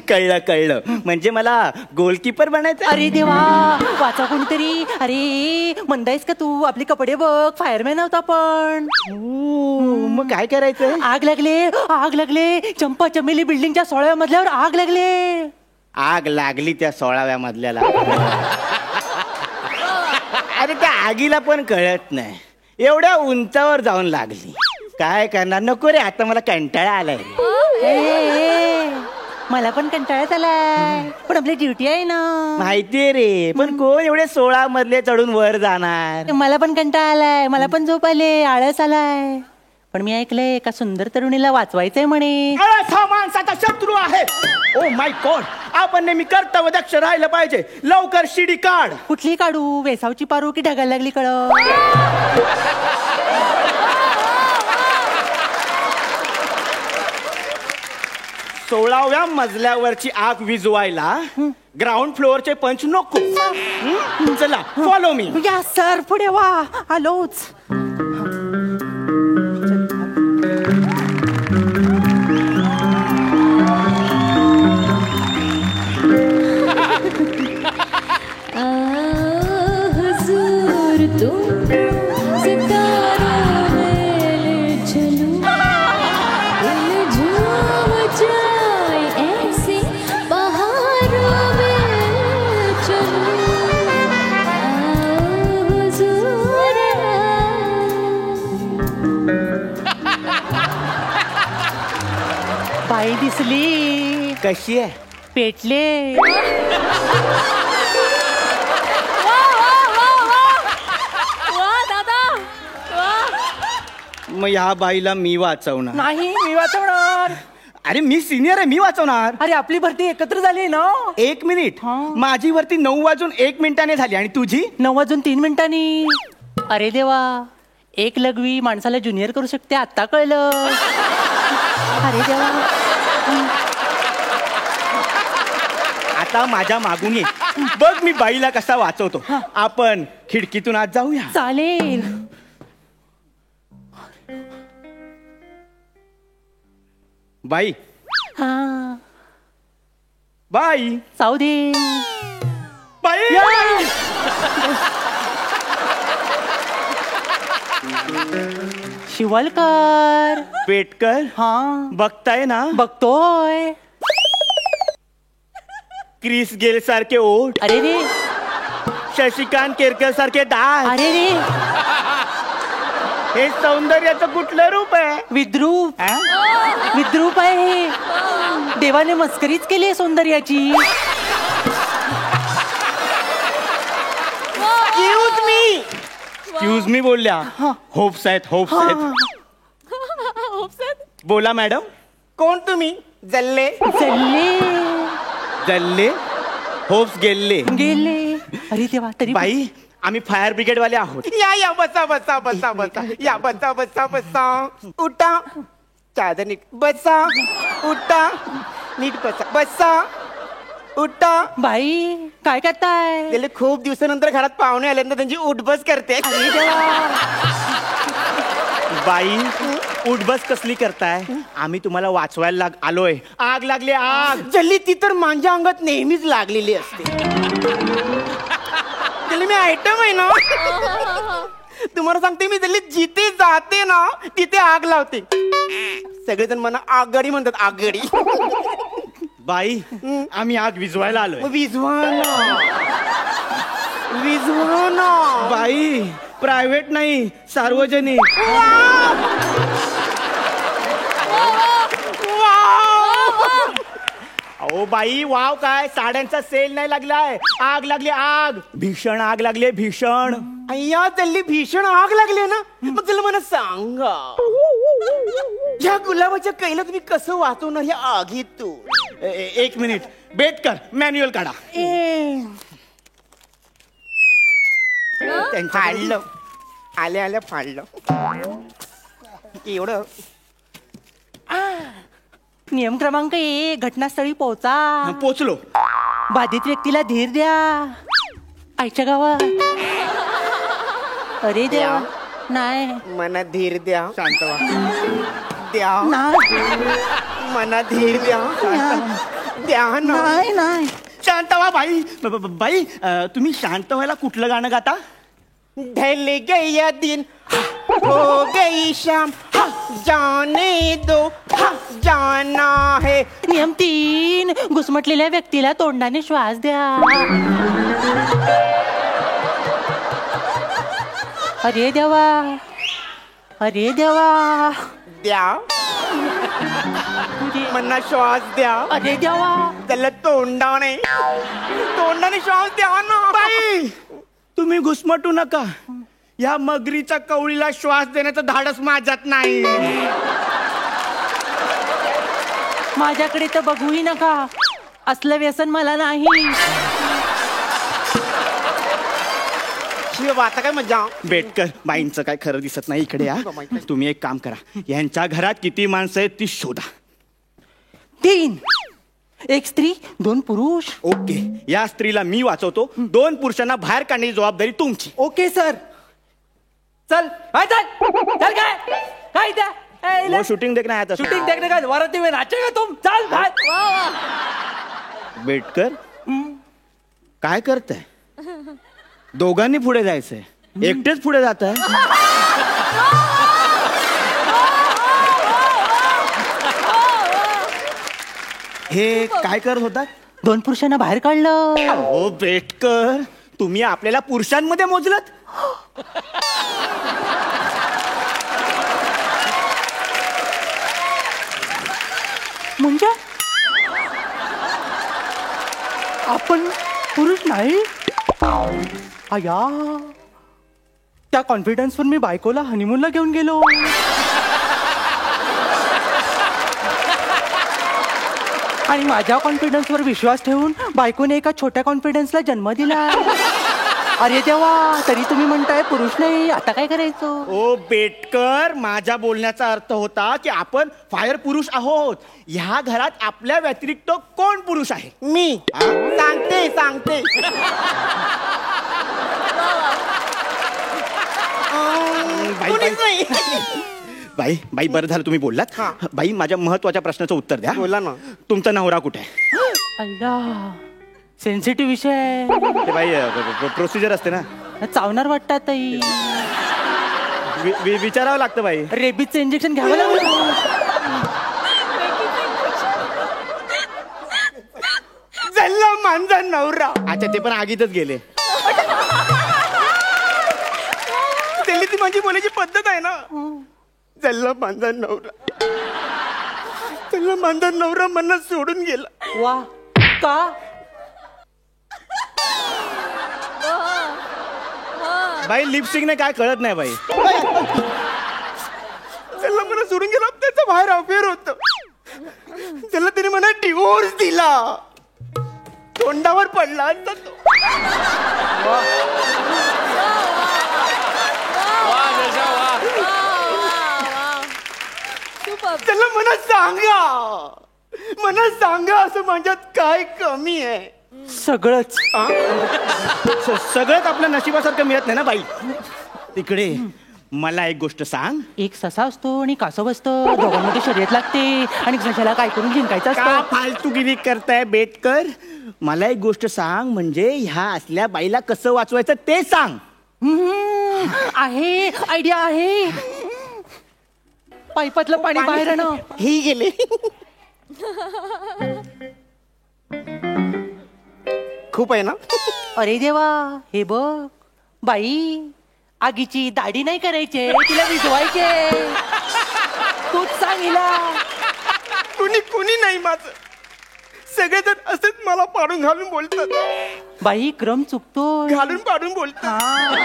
कळलं कळलं, म्हणजे मला गोलकीपर बनायचं. अरे देवा वाचा कोणीतरी. अरे म्हणतायस का तू? आपले कपडे बघ, फायरमॅन होता पण. मग काय करायचं? आग लागले चंपा चमेली बिल्डिंगच्या 16व्या मजल्यावर आग लागले. आग लागली त्या 16व्या मजल्याला. अरे त्या आगीला पण कळत नाही, एवढ्या उंचावर जाऊन लागली. काय करणार? नको रे, आता मला कंटाळा आलाय. मला पण कंटाळ्यात आलाय, पण आपली ड्युटी आहे ना. माहितीये रे, पण कोण एवढे 16 मजले चढून वर जाणार? मला पण कंटाळा आलाय, मला पण झोप आले, आळस आलाय. पण मी ऐकलंय एका सुंदर तरुणीला वाचवायचंय म्हणे. हा माणसाचा शत्रू आहे. ओ माय गॉड, आपण नेहमी कर्तव्य दक्ष राहिलं पाहिजे. लवकर शिडी काढ. कुठली काढू? वेसावची पारू की ढगायला लागली कळ? 16व्या मजल्यावरची आग विझवायला ग्राउंड फ्लोअरचे पंच नको. चला फॉलो मी. या सर पुढे वा, आलोच. हुजूर तुम सितारों में ले चलो, उलझाम जाए ऐसे बहारों में चलो, हुजूर बाई दिसली. कशी आहे? पेटले. मग ह्या बाईला मी वाचवणार. नाही मी वाचवणार. अरे मी सिनियर आहे, मी वाचवणार. अरे आपली भरती एकत्र झाली ना. 1 मिनिट. माझी वरती 9:01 झाली आणि तुझी 9:03. अरे देवा, एक लघवी माणसाला ज्युनियर करू शकते, आता कळलं. अरे देवा. आता माझ्या मागून ये. बघ मी बाईला कसा वाचवतो. आपण खिडकीतून आज जाऊया. चालेल. बाई हा बाई जाऊ दे. बाई शिवलकर. पेटकर हा बघताय ना, बघतोय. क्रिस गेल सारखे ओठ, अरे रे, शशिकांत केरकर सारखे दात. अरे रे, हे सौंदर्याचं कुठलं रूप आहे? विद्रूप. विद्रूप आहे हे. देवाने मस्करीच केली आहे सौंदर्याची. एक्सक्यूज मी बोलल्या. होप्स आहेत, होप्स आहेत. बोला मॅडम. कोण तुम्ही? जल्ले चालले जल्ले होप्स गेल्ले. गेले. अरे देवा, तरी बाई आम्ही फायर ब्रिगेड वाले आहोत. या बसा बसा बसा बसा या बसा बसा बसा उठा चादर नीट बसा उठा नीट बसा बसा उठा. बाई काय करताय? त्याला खूप दिवसानंतर घरात पाहुणे आले ना त्यांची उठबस करते. अरे देवा. बाई उठबस कसली करताय? आम्ही तुम्हाला वाचवायला आलोय. आग लागली आग. जल्ली ती तर माझ्या अंगात नेहमीच लागलेली असते. त्याला मी आयटम आहे ना. तुम्हाला सांगते मी जल्ली जिथे जाते ना तिथे आग लावते. सगळेजण मला आगगाडी म्हणतात. आगगाडी. बाई आम्ही आग विझवायला आलोय. विझवा ना. बाई प्रायव्हेट नाही सार्वजनिक. अहो बाई वाव काय साड्यांचा सेल नाही लागलाय. आग लागली आग. भीषण आग लागली भीषण. अय्या जल्ली भीषण आग लागली ना. मग त्याला मला सांगा या गुलाबाच्या कैला तुम्ही कसं वाचवणार या आगीतून? एक मिनिट बेट कर मॅन्युअल काढा. फाडलं. आल्या फाडलं. एवढं नियम क्रमांक 1 घटनास्थळी पोहोचा. पोचलो. बाधित व्यक्तीला धीर द्या. आईच्या गावात. अरे देवा. नाही मना धीर द्या. शांत व्हा. द्या नाही मना धीर द्या. द्या ना. नाही नाही. शांत व्हा बाई. बाई तुम्ही शांत व्हायला कुठलं गाणं गाता? ढल गया दिन हो गई शाम जाने दो जाना है. नियम 3 घुसमटलेल्या व्यक्तीला तोंडाने श्वास द्या. अरे देवा. अरे देवा. द्या मना श्वास द्या. अरे देवा. त्याला तोंडाने श्वास द्या ना. बाई तुम्ही घुसमटू नका. या मगरीच्या कवळीला श्वास देण्याचं धाडस माझ्यात नाही. माझ्याकडे तर बघूही नका. असलं व्यसन मला नाही. शिव आता काय मजा. बेटकर बाईंचं काय खरं दिसत नाही. इकडे या. तुम्ही एक काम करा. यांच्या घरात किती माणसं आहेत ती शोधा. 3 एक स्त्री 2 पुरुष. ओके या स्त्रीला मी वाचवतो. 2 पुरुषांना बाहेर काढण्याची जबाबदारी तुमची. Okay sir. चल चल काय वो शूटिंग देखना आया था. शूटिंग देखने का वराती में नाचेगा तुम. चल भाई. बेटकर काय करताय? दोघांनी पुढे जायचंय. एकटेच पुढे जात आहे. हे काय करत होता? 2 पुरुषांना बाहेर काढलं. हो बेटकर तुम्ही आपल्याला पुरुषांमध्ये मोजलत. म्हणजे आपण पुरुष नाही. अया त्या कॉन्फिडन्सवर मी बायकोला हनीमूनला घेऊन गेलो. आणि माझ्या कॉन्फिडन्सवर विश्वास ठेवून बायकोने एका छोट्या कॉन्फिडन्सला जन्म दिला. अरे देवा. तरी तुम्ही म्हणताय पुरुष नाही. आता काय करायचं? ओ बेटकर माझ्या बोलण्याचा अर्थ होता की आपण फायर पुरुष आहोत. ह्या घरात आपल्या व्यतिरिक्त कोण पुरुष आहे? मी सांगते. कोणीच नाही. बाई बाई बरं झालं तुम्ही बोललात. बाई माझ्या महत्वाच्या प्रश्नाचं उत्तर द्या. बोला ना. तुमचा नवरा कुठे आहे? अय्या सेन्सिटिव्ह विषय. ते बाई प्रोसिजर असते ना. चावणार वाटतात. विचारावं लागतं बाई. रेबीजचं इंजेक्शन घ्यावं लागलं. जल्ला माझा नवरा. अच्छा ते पण आगीतच गेले. त्याला ती माझी बोलायची पद्धत आहे ना. जल्ला माझा नवरा मला सोडून गेला. वा. का? बाई लिपस्टिकने काय कळत नाही बाई. त्याला मला सोडून गेला. त्याचा बाहेर अफेअर होत. त्याला त्याने मला डिवोर्स दिला. तोंडावर पडला असता तो. त्याला मला सांगा मला सांगा असं माझ्यात काय कमी आहे? सगळंच. सगळंच आपल्या नशिबासारखं मिळत नाही ना बाई. तिकडे मला एक गोष्ट सांग. एक ससा असतो आणि कासव असतं, दोघांमध्ये शर्यत लागते आणि सशाला काय करून जिंकायचं का असतं. फालतूगिरी करताय बेटकर? मला एक गोष्ट सांग, म्हणजे ह्या असल्या बाईला कसं वाचवायचं ते सांग. आहे, आयडिया आहे. पाईपातलं पाणी बाहेर आणं. ही गेले. खूप आहे ना? अरे देवा, हे बघ बाई, आगीची दाढी नाही करायचे, तिला विजवायचे. तूच सांग हिला. कुणी नाही माझं. सगळेजण असेच मला पाडून घालून बोलतात. बाई क्रम चुकतोय. घालून पाडून बोलतात.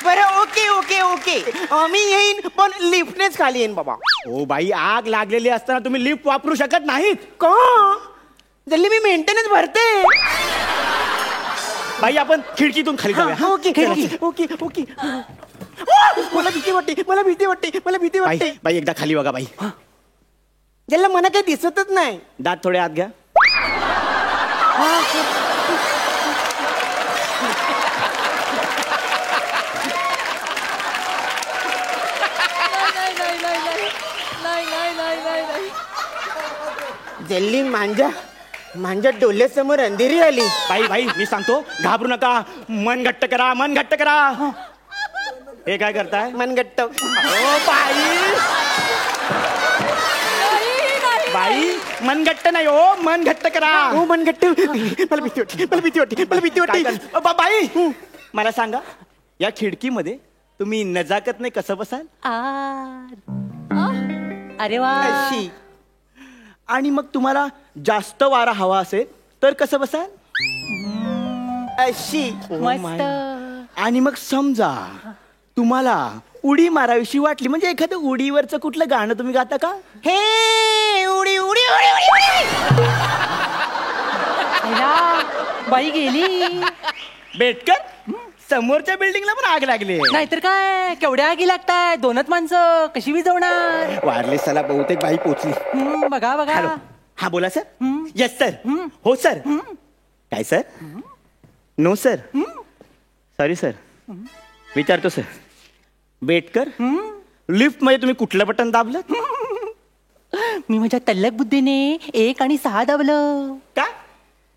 बरं, ओके ओके ओके, मी येईन, पण लिफ्टनेच खाली येईन बाबा. ओ बाई, आग लागलेली असताना तुम्ही लिफ्ट वापरू शकत नाहीत का? जल्ली मी मेंटेनन्स भरते. बाई. आपण खिडकीतून खाली जाऊया. हा, ओके खिडकी. Okay okay. मला भीती वाटते, मला भीती वाटते, मला भीती बाई वाटते. बाई, एकदा खाली बघा बाई. ज्याला मला काही दिसतच नाही. दात थोडे आत घ्या. जल्ली माझ्या डोळ्यासमोर अंधेरी आली. बाई बाई, मी सांगतो, घाबरू नका. मन घट्ट करा, मन घट्ट करा. हे काय करताय? मनगट्ट. ओ बाई, बाई, मन घट्ट नाही हो, मन घट्ट करा. हो मनगट्ट. मला भीती वाटते, मला भीती वाटते, मला भीती काय वाटते. कर- बाई, मला सांगा, या खिडकीमध्ये तुम्ही नजाकतने कसं बसाल? अरे वा. अशी. आणि मग तुम्हाला जास्त वारा हवा असेल तर कसं बसाल? अशी. मस्त. आणि मग समजा तुम्हाला उडी मारावीशी वाटली, म्हणजे एखादं उडीवरचं कुठलं गाणं तुम्ही गाता का? हे उडी उडी उडी उडी उडी. अय्या, बाई गेली. बेटकर, समोरच्या बिल्डिंगला पण आग लागली. नाहीतर काय, केवढ्या आगी लागताय, दोनच माणसं कशी विजवणार. वारलेसाला बहुतेक बाई पोचली. बघा हॅलो, बघा. हा बोला सर. Yes sir. हो सर. काय sir? No sir. Sorry sir. विचारतो सर. बेटकर, लिफ्ट मध्ये तुम्ही कुठलं बटन दाबलं? मी माझ्या तल्लक बुद्धीने 1 आणि 6 दाबलं. का?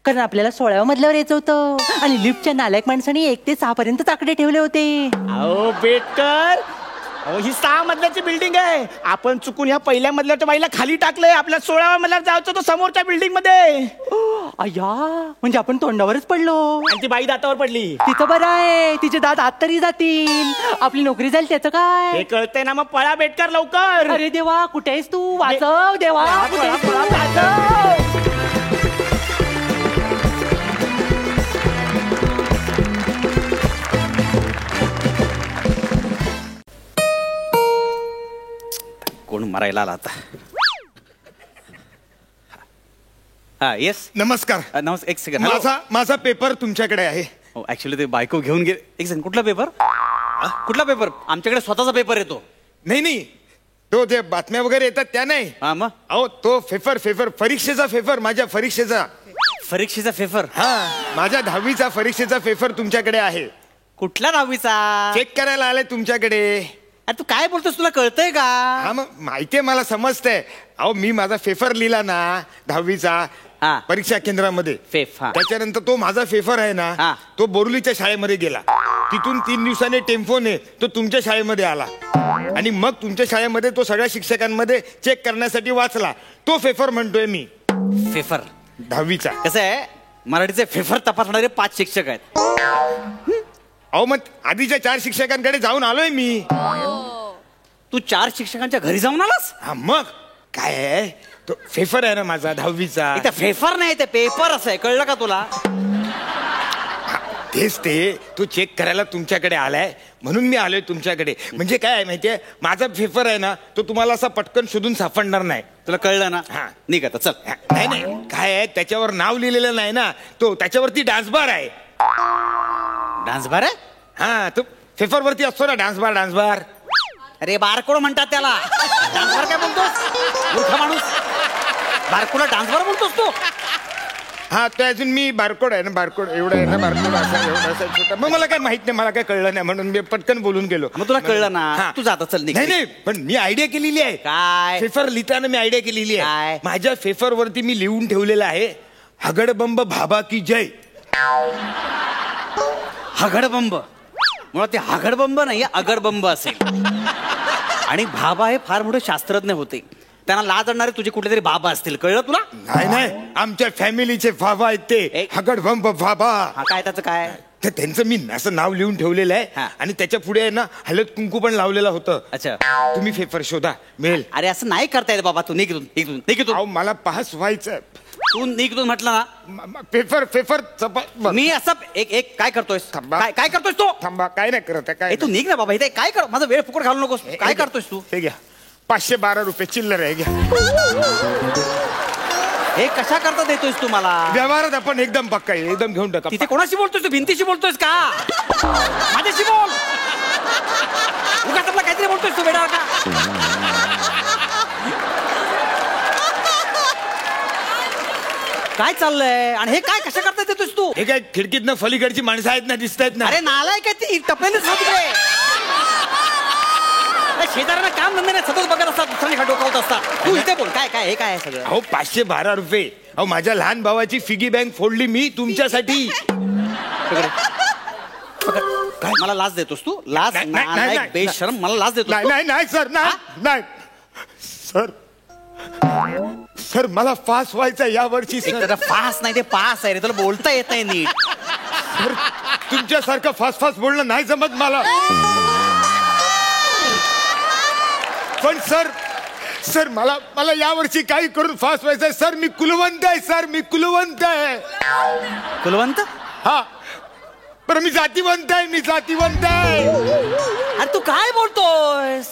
कारण आपल्याला 16व्या मजल्यावर यायचं होतं आणि लिफ्टच्या नालायक माणसाने 1 ते 6 पर्यंत आकडे ठेवले होते. अहो बेटकर, अहो ही 6 मजल्याची बिल्डिंग आहे. आपण चुकून ह्या पहिल्या मजल्याच्या बाईला खाली टाकलंय. आपल्या 16व्या मजल्यावर जायचं तो समोरच्या बिल्डिंग मध्ये. अय्या, म्हणजे आपण तोंडावरच पडलो. आणि ती बाई दातावर पडली. तिचं बरं आहे, तिचे दात आत तरी जातील. आपली नोकरी जाईल त्याचं काय. हे कळतंय ना, मग पळा बेटकर लवकर. अरे देवा, कुठे आहेस तू? वाचव देवा, कुठे आहेस तू? वाचव. कोण मरायला आला आता? हा, येस. नमस्कार. नमस्कार. एक सेकंड. माझा पेपर तुमच्याकडे आहे. ऍक्च्युली ते बायको घेऊन गेले. एक सेकंड. कुठला पेपर? कुठला पेपर? आमच्याकडे स्वतःचा पेपर येतो. नाही, तो जे बातम्या वगैरे येतात त्या नाही. हा, मग अहो तो फेफर परीक्षेचा फेफर, माझ्या परीक्षेचा. परीक्षेचा पेपर. हा, माझ्या 10वीचा परीक्षेचा पेपर तुमच्याकडे आहे. कुठल्या 10वीचा? चेक करायला आलाय तुमच्याकडे. अरे तू काय बोलतोस, तुला कळतंय का? हा, मग माहितीये, मला समजतंय. अहो मी माझा फेफर लिहिला ना 10वीचा हा. परीक्षा केंद्रामध्ये. फेफ. हा. त्याच्यानंतर तो माझा फेफर आहे हा. ना, तो बोरुलीच्या शाळेमध्ये गेला. तिथून 3 दिवसाने टेम्पोने तो तुमच्या शाळेमध्ये आला आणि मग तुमच्या शाळेमध्ये तो सगळ्या शिक्षकांमध्ये चेक करण्यासाठी वाचला. तो फेफर म्हणतोय मी. पेपर 10वीचा. कसं आहे, मराठीचे पेपर तपासणारे 5 शिक्षक आहेत. अहो मग आधीच्या 4 शिक्षकांकडे जाऊन आलोय मी. तू 4 शिक्षकांच्या घरी जाऊन आलास? हा, मग काय आहे, तो फेफर आहे ना माझा 10वीचा. इथे पेपर नाही, ते पेपर असं आहे, कळलं का तुला? तेच ते, तो चेक करायला तुमच्याकडे आलाय म्हणून मी आलोय तुमच्याकडे. म्हणजे काय आहे माहितीये, माझा फेफर आहे ना, तो तुम्हाला असा पटकन शोधून सापडणार नाही. तुला कळलं ना? हा. निघ आता, चल. नाही, काय आहे, त्याच्यावर नाव लिहिलेलं नाही ना, तो त्याच्यावरती डान्स बार आहे. डान्स बार आहे? हा, तो पेपर वरती असतो ना डान्स बार. अरे बारकोड म्हणतात त्याला. डान्स बार काय बोलतोस मूर्ख माणूस? बारकोडला डान्स बार बोलतोस तू? हा तो अजून मी बारकोड आहे ना, बारकोड एवढं आहे ना, बारकोड असा एवढा असा छोटा. मग मला काय माहित नाही, मला काय कळलं नाही म्हणून मी पटकन बोलून गेलो. मग तुला कळलं ना, हा. तू जाता चल निघ. नाही पण मी आयडिया केलेली आहे. काय? पेपर लिहिताना मी आयडिया केलेली आहे. काय? माझ्या पेपर वरती मी लिहून ठेवलेलं आहे, हगडबंब भाबा की जय. हगडबंब मुळात ते हगडबंब नाही, अगडबंब असेल. आणि भाबा हे फार मोठे शास्त्रज्ञ होते, त्यांना लाज आणणारे तुझे कुठले तरी बाबा असतील. कळलं तुला? नाही आमच्या फॅमिलीचे बाबा आहेत ते, हगडबंब बाबा. हा काय त्याचं काय? तर त्यांचं मी असं नाव लिहून ठेवलेलं आहे. हा. आणि त्याच्या पुढे आहे ना हळद कुंकू पण लावलेलं होतं. अच्छा. तुम्ही पेपर शोधा, मिळेल. अरे असं नाही करता येत बाबा, तू निघ. अहो मला पास व्हायचं. तू निघ म्हटलं ना. पेपर मी असं एक काय करतोयस? काय करतोयस तू? थांबा, काय नाही करत आहे, काय तू निघ ना बाबा, इथे काय कर, माझा वेळ फुकट घालू नकोस. काय करतोयस तू? हे घ्या 512 रुपये चिल्लर आहे, घ्या. हे कशा करता देतोयस तू मला? व्यवहारात आपण एकदम पक्का आहे, एकदम घेऊन टाका. तिथे कोणाशी बोलतोयस तू? भिंतीशी बोलतोयस का? माझ्याशी बोल. उगाच आपला काहीतरी बोलतोयस तू बेटा का? काय चाललंय? आणि हे काय कशा करता देतोयस तू? हे काय खिडकीतनं फलीकडची माणसं आहेत ना, दिसत आहेत ना. अरे नालाय काय ती टपलेलीच ना तिकडे. शेजाऱ्यांना काम धंदे नाही, सतत बघत असतात, दुसऱ्याने डोकावत असतात. तू इथे बोल, काय काय हे काय आहे सगळं? अहो 512 रुपये. अहो माझ्या लहान भावाची फिगी बँक फोडली मी तुमच्यासाठी. काय मला लाज देतोस तू? लाज? नाही, बेशरम, मला लाज देतो? नाही सर, नाही सर मला पास व्हायचं या वर्षी. सर फास नाही, ते पास आहे रे, तुला बोलता येत नाही नीट. सर तुमच्यासारखं फास्ट बोलणं नाही जमत मला. पण सर मला यावर्षी काही करून फास्ट व्हायचंय सर. मी कुलवंत आहे सर, मी कुलवंत आहे. कुलवंत? हा बरं, मी जातीवंत आहे. अरे तू काय बोलतोयस?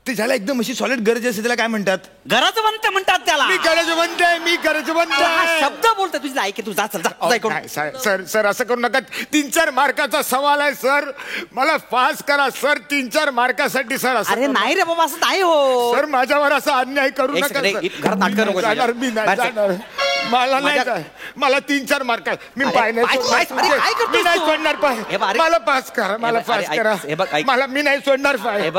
ते झालं एकदम अशी सॉलिड गरज असते, त्याला काय म्हणतात? गरजवंत म्हणतात त्याला. मी गरजवंत आहे. शब्द बोलतोय तुझी, ऐक तू जा चल जा. सर असं करू नका. 3-4 मार्काचा सवाल आहे सर, मला पास करा सर. 3-4 मार्कासाठी सर. अरे नाही रे बाबा, असं नाही हो सर. माझ्यावर असं अन्याय करू नका. घरात नाटक नको. मी नाही जाणार. मला नाही जाय. मला 3-4 मार्क. मी पाय नाही सोडणार पाय. मला पास करा, मला पास करा. मी नाही सोडणार पाय.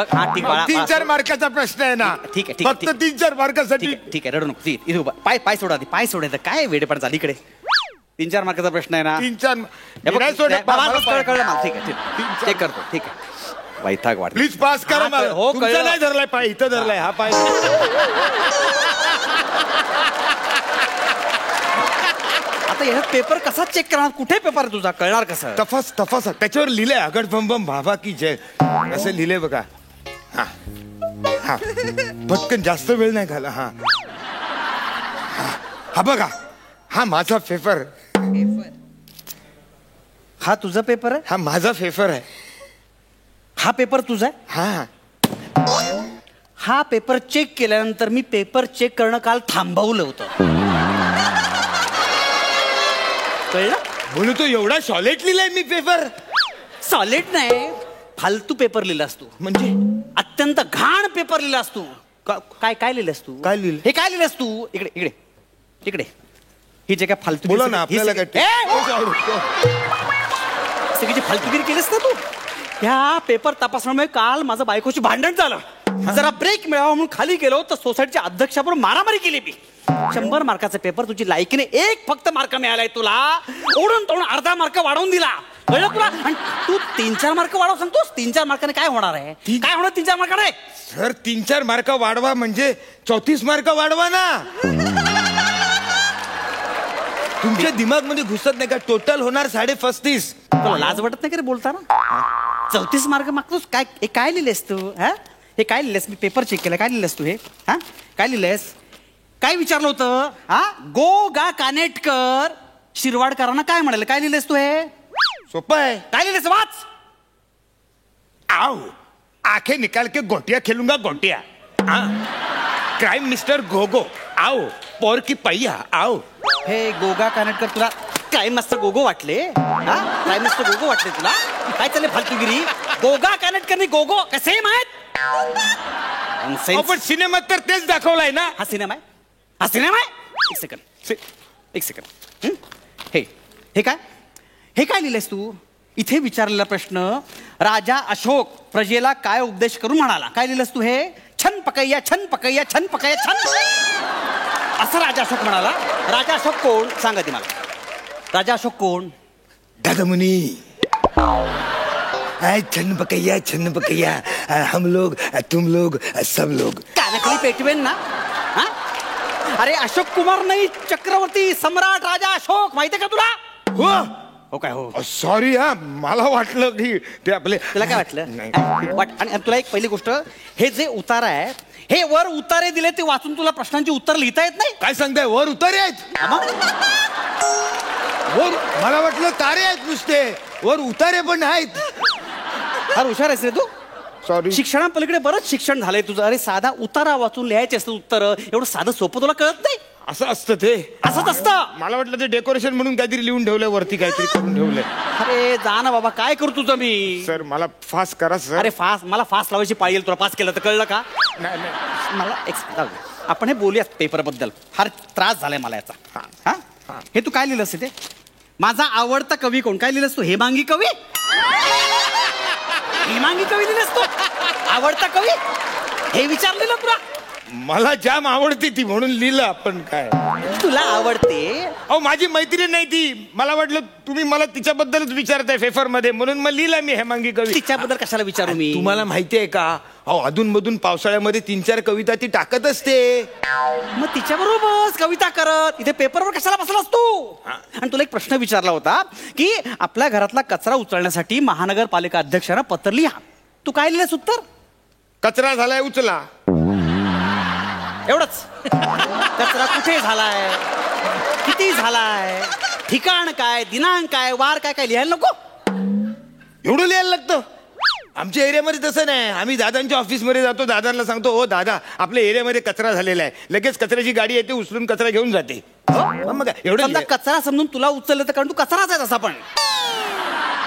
3-4 मार्काचा प्रश्न आहे ना. ठीक आहे, फक्त 3-4 मार्कासाठी. ठीक आहे, रडू नको. पाय सोडा, पाय सोडायचं काय वेडेपण झाली इकडे. 3-4 मार्काचा प्रश्न आहे ना. 3-4 नाही सोडणार. कळलं मला. ठीक आहे, चेक करतो. ठीक आहे, वैताग वाट. प्लीज पास करा मला. हो कळलं. नाही धरलाय पाय, इथं धरलाय हा पाय. आता यात पेपर कसा चेक करणार? कुठे पेपर तुझा कळणार कसं? तपास त्याच्यावर लिहिलंय हगडबंबम भाबा की जय असं लिहिलंय बघा. हा पटकन जास्त वेळ नाही घाला. हा बघा, हा माझा पेपर. हा तुझा पेपर आहे? हा माझा पेपर आहे. हा पेपर तुझा आहे? हा पेपर चेक केल्यानंतर मी पेपर चेक करणं काल थांबवलं होतं. कळलं? बोलू तो एवढा सॉलिड लिहिलाय मी पेपर. सॉलिड नाही, फालतू पेपर लिहिलास तू. म्हणजे अत्यंत घाण पेपर लिहिलास तू. काय लिहिलंस तू? काय लिहिलं? हे काय लिहिलंस तू? इकडे ही जे काय फालतू बोला ना, आपल्याला सगळी फालतूगिरी केलीस ना तू. ह्या पेपर तपासण्यामुळे काल माझं बायकोची भांडण झालं. जरा ब्रेक मिळावा म्हणून खाली गेलो तर सोसायटीच्या अध्यक्षाबरोबर मारामारी केली मी. 100 मार्काचा पेपर, तुझी लायकीने एक फक्त मार्क मिळालाय तुला. ओढून तोडून अर्धा मार्क वाढवून दिला. कळलं तुला? आणि तू 3-4 मार्क वाढव सांगतोस. 3-4 मार्काने काय होणार आहे? काय होणार 3-4 मार्काने? सर 3-4 मार्क वाढवा म्हणजे 34 मार्क वाढवा ना. तुमच्या दिमाग मध्ये घुसत नाही का? टोटल होणार 35.5. तुला लाज वाटत नाही का रे बोलताना? 34 मार्क मागतोस. काय लिहिलेस तू? हे काय लिहिलेस? मी पेपर चेक केला. काय लिहिलेस तू? हे काय लिहिलेस? काय विचारलं होतं? गो गा कानेटकर शिरवाडकरांना काय म्हणाले? काय लिहिलेस तू? हे सोपं आहे. काय लिहिलेस? वाच. आओ आंखें निकाल के गोटिया खेलूंगा गोटिया. क्राइम मिस्टर गोगो आओ. पौर की पहिया आओ. हे गोगा कानेटकर तुला क्राईम मास्टर गोगो वाटले क्राईम मास्टर गोगो वाटले तुला काय चालले फालतूगिरी गोगा कनेक्ट करणे गोगो कसे माहित पण सिनेमात तर तेच दाखवलाय ना. हा सिनेमा आहे एक सेकंड हे काय लिहिलंयस तू इथे विचारलेला प्रश्न राजा अशोक प्रजेला काय उपदेश करून म्हणाला काय लिहिलंस तू हे छन पकैया छन पकैया छन पकैया छन असं राजा अशोक म्हणाला. राजा अशोक कोण सांगा ती मला. राजा अशोक कोण? दादामुनी छन्न पकैया हम लोग तुम लोग सब लोग कानाखाली पेटवेन ना. अरे अशोक कुमार नाही चक्रवर्ती सम्राट राजा अशोक माहितीये का तुला? हो काय हो सॉरी हा मला वाटलं की ते आपले तुला काय वाटलं आणि तुला एक पहिली गोष्ट हे जे उतार आहे हे वर उतारे दिले ते वाचून तुला प्रश्नांची उत्तर लिहिता येत नाही. काय सांगताय वर उतारे आहेत वर मला वाटलं तारे आहेत नुसते वर उतारे पण आहेत. फार हुशार आहेस रे तू. सॉरी शिक्षणापलीकडे बरंच शिक्षण झालंय तुझं. अरे साधा उतारा वाचून लिहायचे असतं उत्तर एवढं साधं सोपं तुला कळत नाही. असं असतं ते असंच असतं. मला वाटलं ते डेकोरेशन म्हणून काहीतरी लिहून ठेवलंय वरती काहीतरी करून ठेवलंय. अरे जा ना बाबा काय करू तुझं मी. सर मला फास्ट करा सर. अरे फास्ट मला फास्ट लावायची पाळी तुला पास केलं तर कळलं का? नाही मला आपण हे बोलूया पेपर बद्दल फार त्रास झालाय मला याचा. हा हे तू काय लिहिलंस ते माझा आवडता कवी कोण काय लिहिलंस तू हेमांगी कवी हेमांगी कवी लिहिलंस तू आवडता कवी हे विचारलेलं तुला. मला जाम आवडते ती म्हणून लिहिलं आपण काय. तुला आवडते अहो माझी मैत्रीण नाही ती मला वाटलं तुम्ही मला तिच्याबद्दलच विचारताय पेपर मध्ये म्हणून मग लिहिला मी हेमांगी कवी. तिच्याबद्दल कशाला विचारू मी. तुम्हाला माहिती आहे का अहो अधूनमधून पावसाळ्यामध्ये 3-4 कविता ती टाकत असते. मग तिच्याबरोबर बस कविता करत इथे पेपरवर कशाला बसलास तू. आणि तुला एक प्रश्न विचारला होता की आपल्या घरातला कचरा उचलण्यासाठी महानगरपालिका अध्यक्षांना पत्र लिहा. तू काय लिहिलंस उत्तर? कचरा झालाय उचला. एवढंच. कचरा कुठे झालाय किती झालाय ठिकाण काय दिनांक काय वार काय काय लिहायला नको. एवढं लिहायला लागतं. आमच्या एरियामध्ये तसं नाही. आम्ही दादांच्या ऑफिसमध्ये जातो दादांना सांगतो हो दादा आपल्या एरियामध्ये कचरा झालेला आहे लगेच कचऱ्याची गाडी येते उचलून कचरा घेऊन जाते. मग एवढं कचरा समजून तुला उचललं तर कारण तू कचराच आहे तसा. पण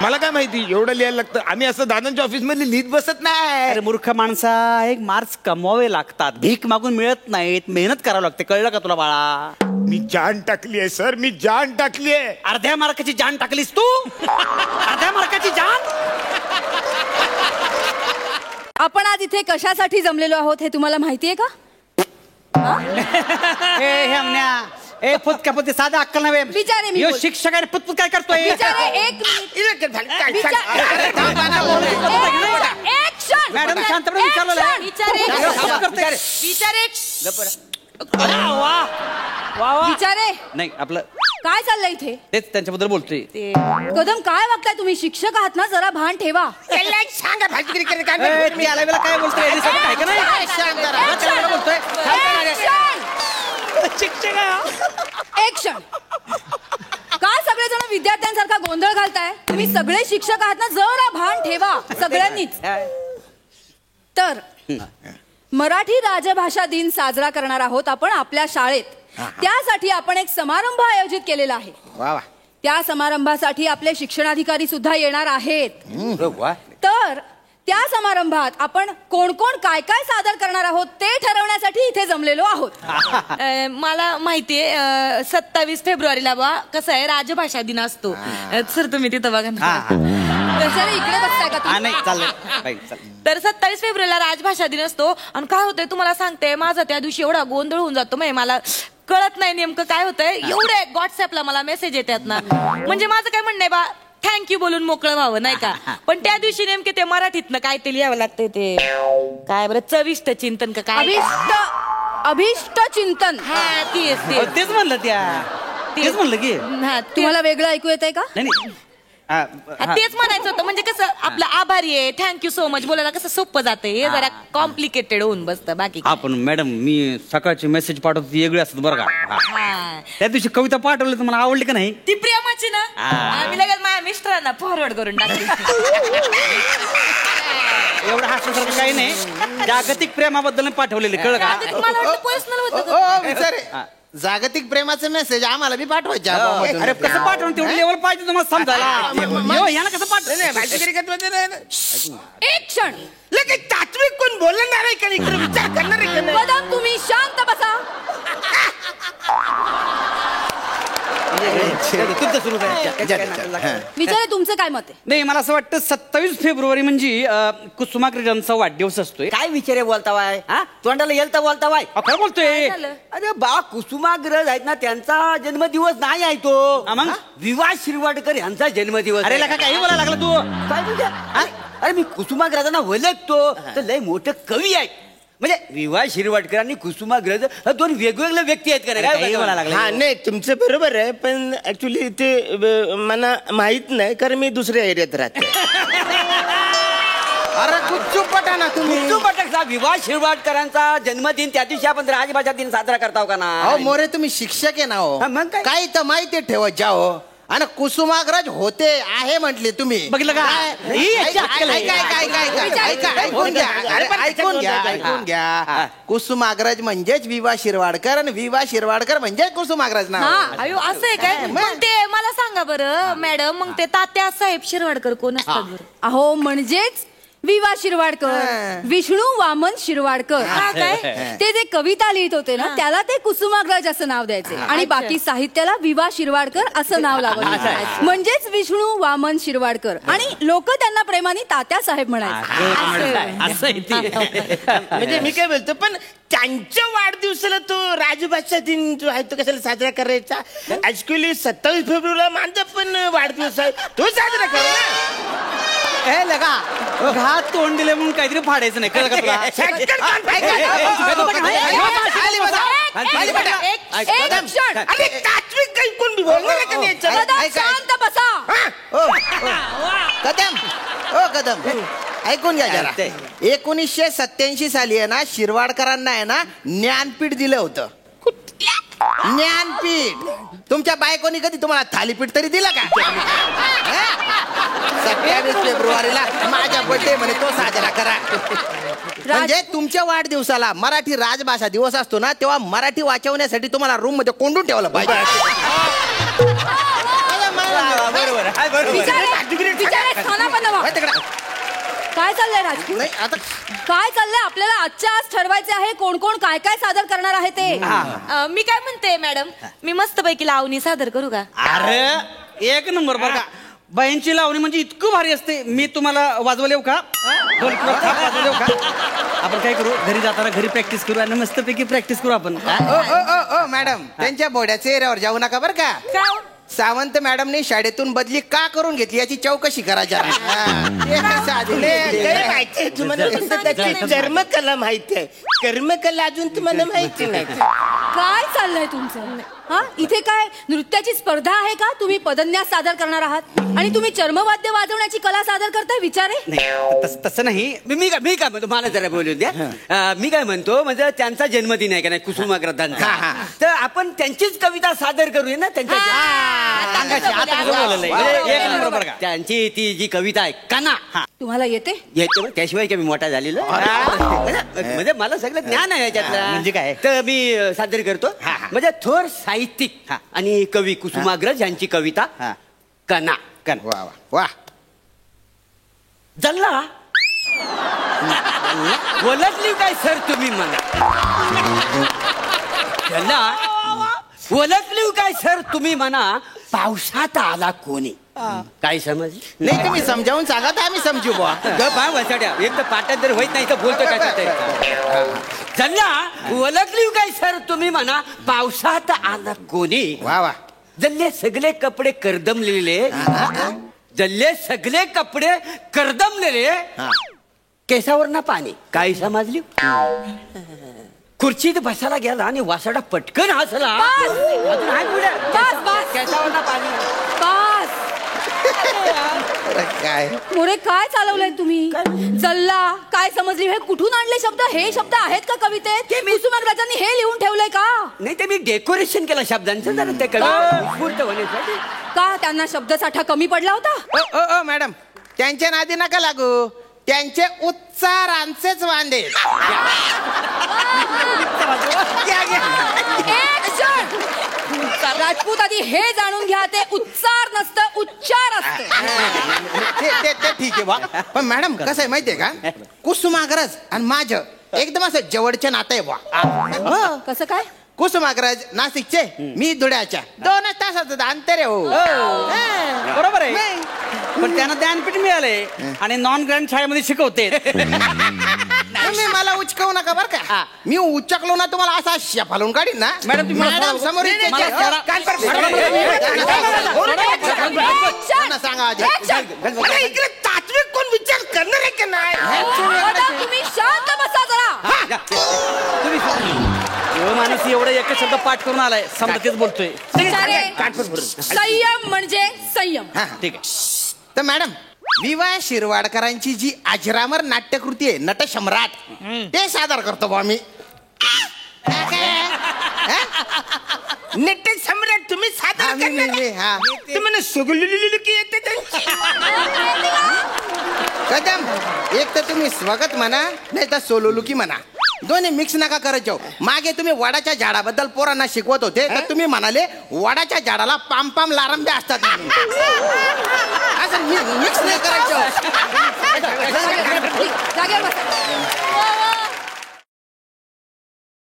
मला काय माहिती एवढं लिहायला लागतं. आम्ही असं दादांच्या ऑफिसमध्ये लिहित बसत नाही. अरे मूर्ख माणसा एक मार्क्स कमवावे लागतात भीक मागून मिळत नाहीत मेहनत करावं लागते कळलं का तुला बाळा. मी जान टाकली आहे सर मी जान टाकली आहे. अर्ध्या मार्काची जान टाकलीस तू अर्ध्या मार्काची जान. आपण आज इथे कशासाठी जमलेलो आहोत हे तुम्हाला माहितीये का? हे हमन्या ए फुटका फुटते साधा अक्कल नव्हे. विचारे मी बोल. शिक्षक आहे फुटफुट काय करतोय. विचारे एक मॅडम शांतपणे विचारलं विचारे नाही आपलं काय चाललंय इथे. तेच त्यांच्याबद्दल बोलतोय. कदम काय वागताय तुम्ही शिक्षक आहात ना जरा भान ठेवा. सांगा भाजी काय बोलतोय बोलतोय शिक्षक एक क्षण काय सगळेजण विद्यार्थ्यांसारखा गोंधळ घालताय. तुम्ही सगळे शिक्षक आहात ना जरा भान ठेवा सगळ्यांनीच. तर मराठी राजभाषा दिन साजरा करणार आहोत आपण आपल्या शाळेत. त्यासाठी आपण एक समारंभ आयोजित केलेला आहे. त्या समारंभासाठी आपले शिक्षणाधिकारी सुद्धा येणार आहेत. तर त्या समारंभात आपण कोण कोण काय काय सादर करणार आहोत ते ठरवण्यासाठी इथे जमलेलो आहोत. मला माहितीये 27 फेब्रुवारीला बा कसं आहे राजभाषा दिन असतो. सर तुम्ही तिथं बघा ना. इकडे बसताय का नाही चालेल. तर 27 फेब्रुवारीला राजभाषा दिन असतो. आणि काय होतंय तुम्हाला सांगते माझा त्या दिवशी एवढा गोंधळ होऊन जातो मला कळत नाही नेमकं काय होतंय. एवढे व्हॉट्सअपला मला मेसेज येतात ना म्हणजे माझं काय म्हणणं आहे बा थँक्यू बोलून मोकळं व्हावं नाही का. पण त्या दिवशी नेमके ते मराठीतनं काय ते लिहावं लागतंय ते काय बरं चविष्ट चिंतन का काय अभिष्ट चिंतन. तेच म्हणलं तेच म्हणलं की तुम्हाला वेगळं ऐकू येत आहे का. नाही तेच म्हणायचं होतं म्हणजे कसं आपलं आभारी आहे थँक्यू सो मच बोलायला कसं सोपं जातं. हे जरा कॉम्प्लिकेटेड होऊन बसतं बाकी. आपण मॅडम मी सकाळची मेसेज पाठवतो ती वेगळी असतात बरं का. त्या दिवशी कविता पाठवली तर मला आवडली का नाही. ती प्रेमाची ना आम्ही लगेच माझ्या मिस्टरांना फॉरवर्ड करून टाकली. एवढं हसण्यासारखं काही नाही जागतिक प्रेमाबद्दल पाठवलेले कळलं का. मला वाटतं पर्सनल होतं. जागतिक प्रेमाचे मेसेज आम्हाला बी पाठवायचे अरे कसं पाठवून तेवढी लेवल पाहिजे तुम्हाला समजायला यांना कसं एक क्षण लगेच तात्विक कोण बोलणार आहे का इकडे विचार करणार आहे का नाही? बदाम तुम्ही शांत बसा. तुमचं सुरू विचारे तुमचं काय मत आहे? नाही मला असं वाटतं 27 फेब्रुवारी म्हणजे कुसुमाग्रजांचा वाढदिवस असतोय. काय विचारे बोलतावाय हा तोंडाला येलता बोलतावाय काय बोलतोय? अरे बा कुसुमाग्रज आहेत ना त्यांचा जन्मदिवस नाही आहे तो मग? विवा शिरवाडकर यांचा जन्मदिवस अरे आहे. लका काही बोलायला लागला तू? काय म्हणजे अरे मी कुसुमाग्रजांना ओळखतो तर लय मोठं कवी आहे. म्हणजे विवा शिरवाडकर आणि कुसुमाग्रज हे दोन वेगवेगळे व्यक्ती आहेत का नाही? काय बोलायला लागला? हा नाही तुमचं बरोबर आहे पण ऍक्च्युली ते मला माहित नाही कारण मी दुसऱ्या एरियात राहते. अरे गुच्चू पटाना तुम्ही. कुसुमाग्रजांचा विवा शिरवाडकरांचा जन्मदिन त्या दिवशी आपण राजभाषा दिन साजरा करताव का ना? अहो मोरे तुम्ही शिक्षक आहे ना हो. मग काय? काही तर माहिती ठेवत जा हो. आणि कुसुमाग्रज होते आहे म्हटले तुम्ही बघितलं का? ऐकून घ्या कुसुमाग्रज म्हणजेच विवा शिरवाडकर आणि विवा शिरवाडकर म्हणजे कुसुमाग्रज ना. अयो असं आहे काय? मग ते मला सांगा बरं मॅडम मग ते तात्या साहेब शिरवाडकर कोण असतात बरं? अहो म्हणजेच विवा शिरवाडकर, विष्णू वामन शिरवाडकर. ते जे कविता लिहित होते ना त्याला ते कुसुमाग्रज असं नाव द्यायचे आणि बाकी साहित्याला विवा शिरवाडकर असं नाव लावायचं. म्हणजेच विष्णू वामन शिरवाडकर आणि लोक त्यांना प्रेमाने तात्या साहेब म्हणायचे. म्हणजे मी काय बोलतो पण त्यांच्या वाढदिवसाला तो राजभाषा दिन जो आहे तो कशाला साजरा करायचा? ऍक्च्युली 27 फेब्रुवारीला माझा पण वाढदिवस आहे तो साजरा करा. हे लगा घात तोंड दिले म्हणून काहीतरी फाडायचं नाही कळलं का तुला? शांत बसा. कदम ऐकून घ्या जरा. 1987 साली आहे ना शिरवाडकरांना आहे ना ज्ञानपीठ दिलं होतं. ज्ञानपीठ. तुमच्या बायकोनी कधी तुम्हाला थालीपीठ तरी दिला का? 27 फेब्रुवारीला माझ्या बर्थडे म्हणे तो साजरा करा. म्हणजे तुमच्या वाढदिवसाला मराठी राजभाषा दिवस असतो ना तेव्हा मराठी वाचवण्यासाठी तुम्हाला रूम मध्ये कोंडून ठेवलं पाहिजे. काय चाललंय राजकीय? काय चाललंय आपल्याला आजच्या आज ठरवायचे आहे कोण कोण काय काय सादर करणार आहे ते. मी काय म्हणते मॅडम मी मस्तपैकी लावणी सादर करू का? अरे एक नंबर बरं का. बाईंची लावणी म्हणजे इतकं भारी असते. मी तुम्हाला वाजवले येऊ का? वाजवले येऊ का? आपण काय करू घरी जाताना घरी प्रॅक्टिस करू आणि मस्तपैकी प्रॅक्टिस करू आपण. मॅडम त्यांच्या बोड्याच्या एरियावर जाऊ नका बरं का. सावंत मॅडमने शाळेतून बदली का करून घेतली याची चौकशी करायची. कर्मकला माहिती आहे कर्मकला अजून तुम्हाला माहिती नाही. काय चाललंय तुमचं? हा इथे काय नृत्याची स्पर्धा आहे का? तुम्ही पदन्यास सादर करणार आहात आणि तुम्ही चर्मवाद्य वाजवण्याची कला सादर करताय विचारे? तसं नाही. मी काय म्हणतो मला जरा बोलू द्या. मी काय म्हणतो म्हणजे त्यांचा जन्मदिन आहे का नाही कुसुमाग्रजांचा तर आपण त्यांचीच कविता सादर करूया ना. त्यांची ती जी कविता आहे काना तुम्हाला येते? येते त्याशिवाय मी मोठा झालेलो म्हणजे मला सगळं ज्ञान आहे याच्यातलं. म्हणजे काय तर मी सादर करतो. म्हणजे थोर साहित्यिक आणि कवी कुसुमाग्रज यांची कविता कना. वा वा जल्ला ओळखली काय सर तुम्ही मला? जल्ला ओळखली काय सर तुम्ही म्हणा पावसात आला कोणी? काय समज नाही तुम्ही समजावून सांगा तर आम्ही समजू बुवा. एक तर पाठांतर होत नाही तर बोलतो काय जल्ला ओळखली काय सर तुम्ही म्हणा पावसात आला कोणी? वा वा. जल्ले सगळे कपडे करदमलेले जल्ले सगळे कपडे करदमलेले केसावर ना पाणी. काय समजली? खुर्चीत बसायला गेला आणि वासाडा पटकन हसला. अजून आहे पुढे केसावर ना पाणी. काय मोरे काय चालवलंय तुम्ही? जल्ला काय समजली? हे कुठून आणले शब्द? हे शब्द आहेत का कवितेत? कुसुमाग्रजांनी हे लिहून ठेवलंय का? नाही ते मी डेकोरेशन केलं शब्दांचं जरा ते कविता होण्यासाठी. का त्यांना शब्दसाठा कमी पडला होता? मॅडम त्यांच्या नादी नका लागू. त्यांचे उच्चारांचेच वांदे. परंतु आधी हे जाणून घ्या, ते उच्चार नसतं, उच्चार असतं. ते ठीक आहे बा. पण मॅडम कसं आहे माहितीये का, कुसुमाग्रज आणि माझं एकदम असं जवळचे नातं आहे बा. कसं काय? कुसुमाग्रज नाशिकचे, मी धुळ्याच्या, 2 तासाचं अंतर आहे हो. बरोबर आहे. पण त्यांना ज्ञानपीठ मिळाले आणि नॉन ग्रँड शाळेमध्ये शिकवते. तुम्ही मला उचकवू नका बरं का. मी उचकलो ना तुम्हाला असा शेफालून काढीन ना. मॅडम, तुम्ही मला मॅडम समोर नाही, नाही, सांगा इकडे तात्विक कोण विचार करणार आहे की नाही. तुम्ही शांत बसा जरा. माणूस एवढं एक शब्द पाठ करून आलाय, समजा तेच बोलतोय. संयम म्हणजे संयम. ठीक आहे. तर मॅडम, विवाह शिरवाडकरांची जी अजरामर नाट्यकृती आहे नटसम्राट, ते सादर करतो बा मी. नटसम्राट तुम्ही सादर तुम्हाला सुगुलुकी येते त्यांची. कदम, एक तर तुम्ही स्वागत म्हणा, नाही तर सोलोलुकी म्हणा, दोन्ही मिक्स नका करायचो. मागे तुम्ही वडाच्या झाडाबद्दल पोरांना शिकवत होते, तर तुम्ही म्हणाले वडाच्या झाडाला पाम पाम लारंब्या असतात. असं मिक्स नाही करायचं. जागेवर बसा.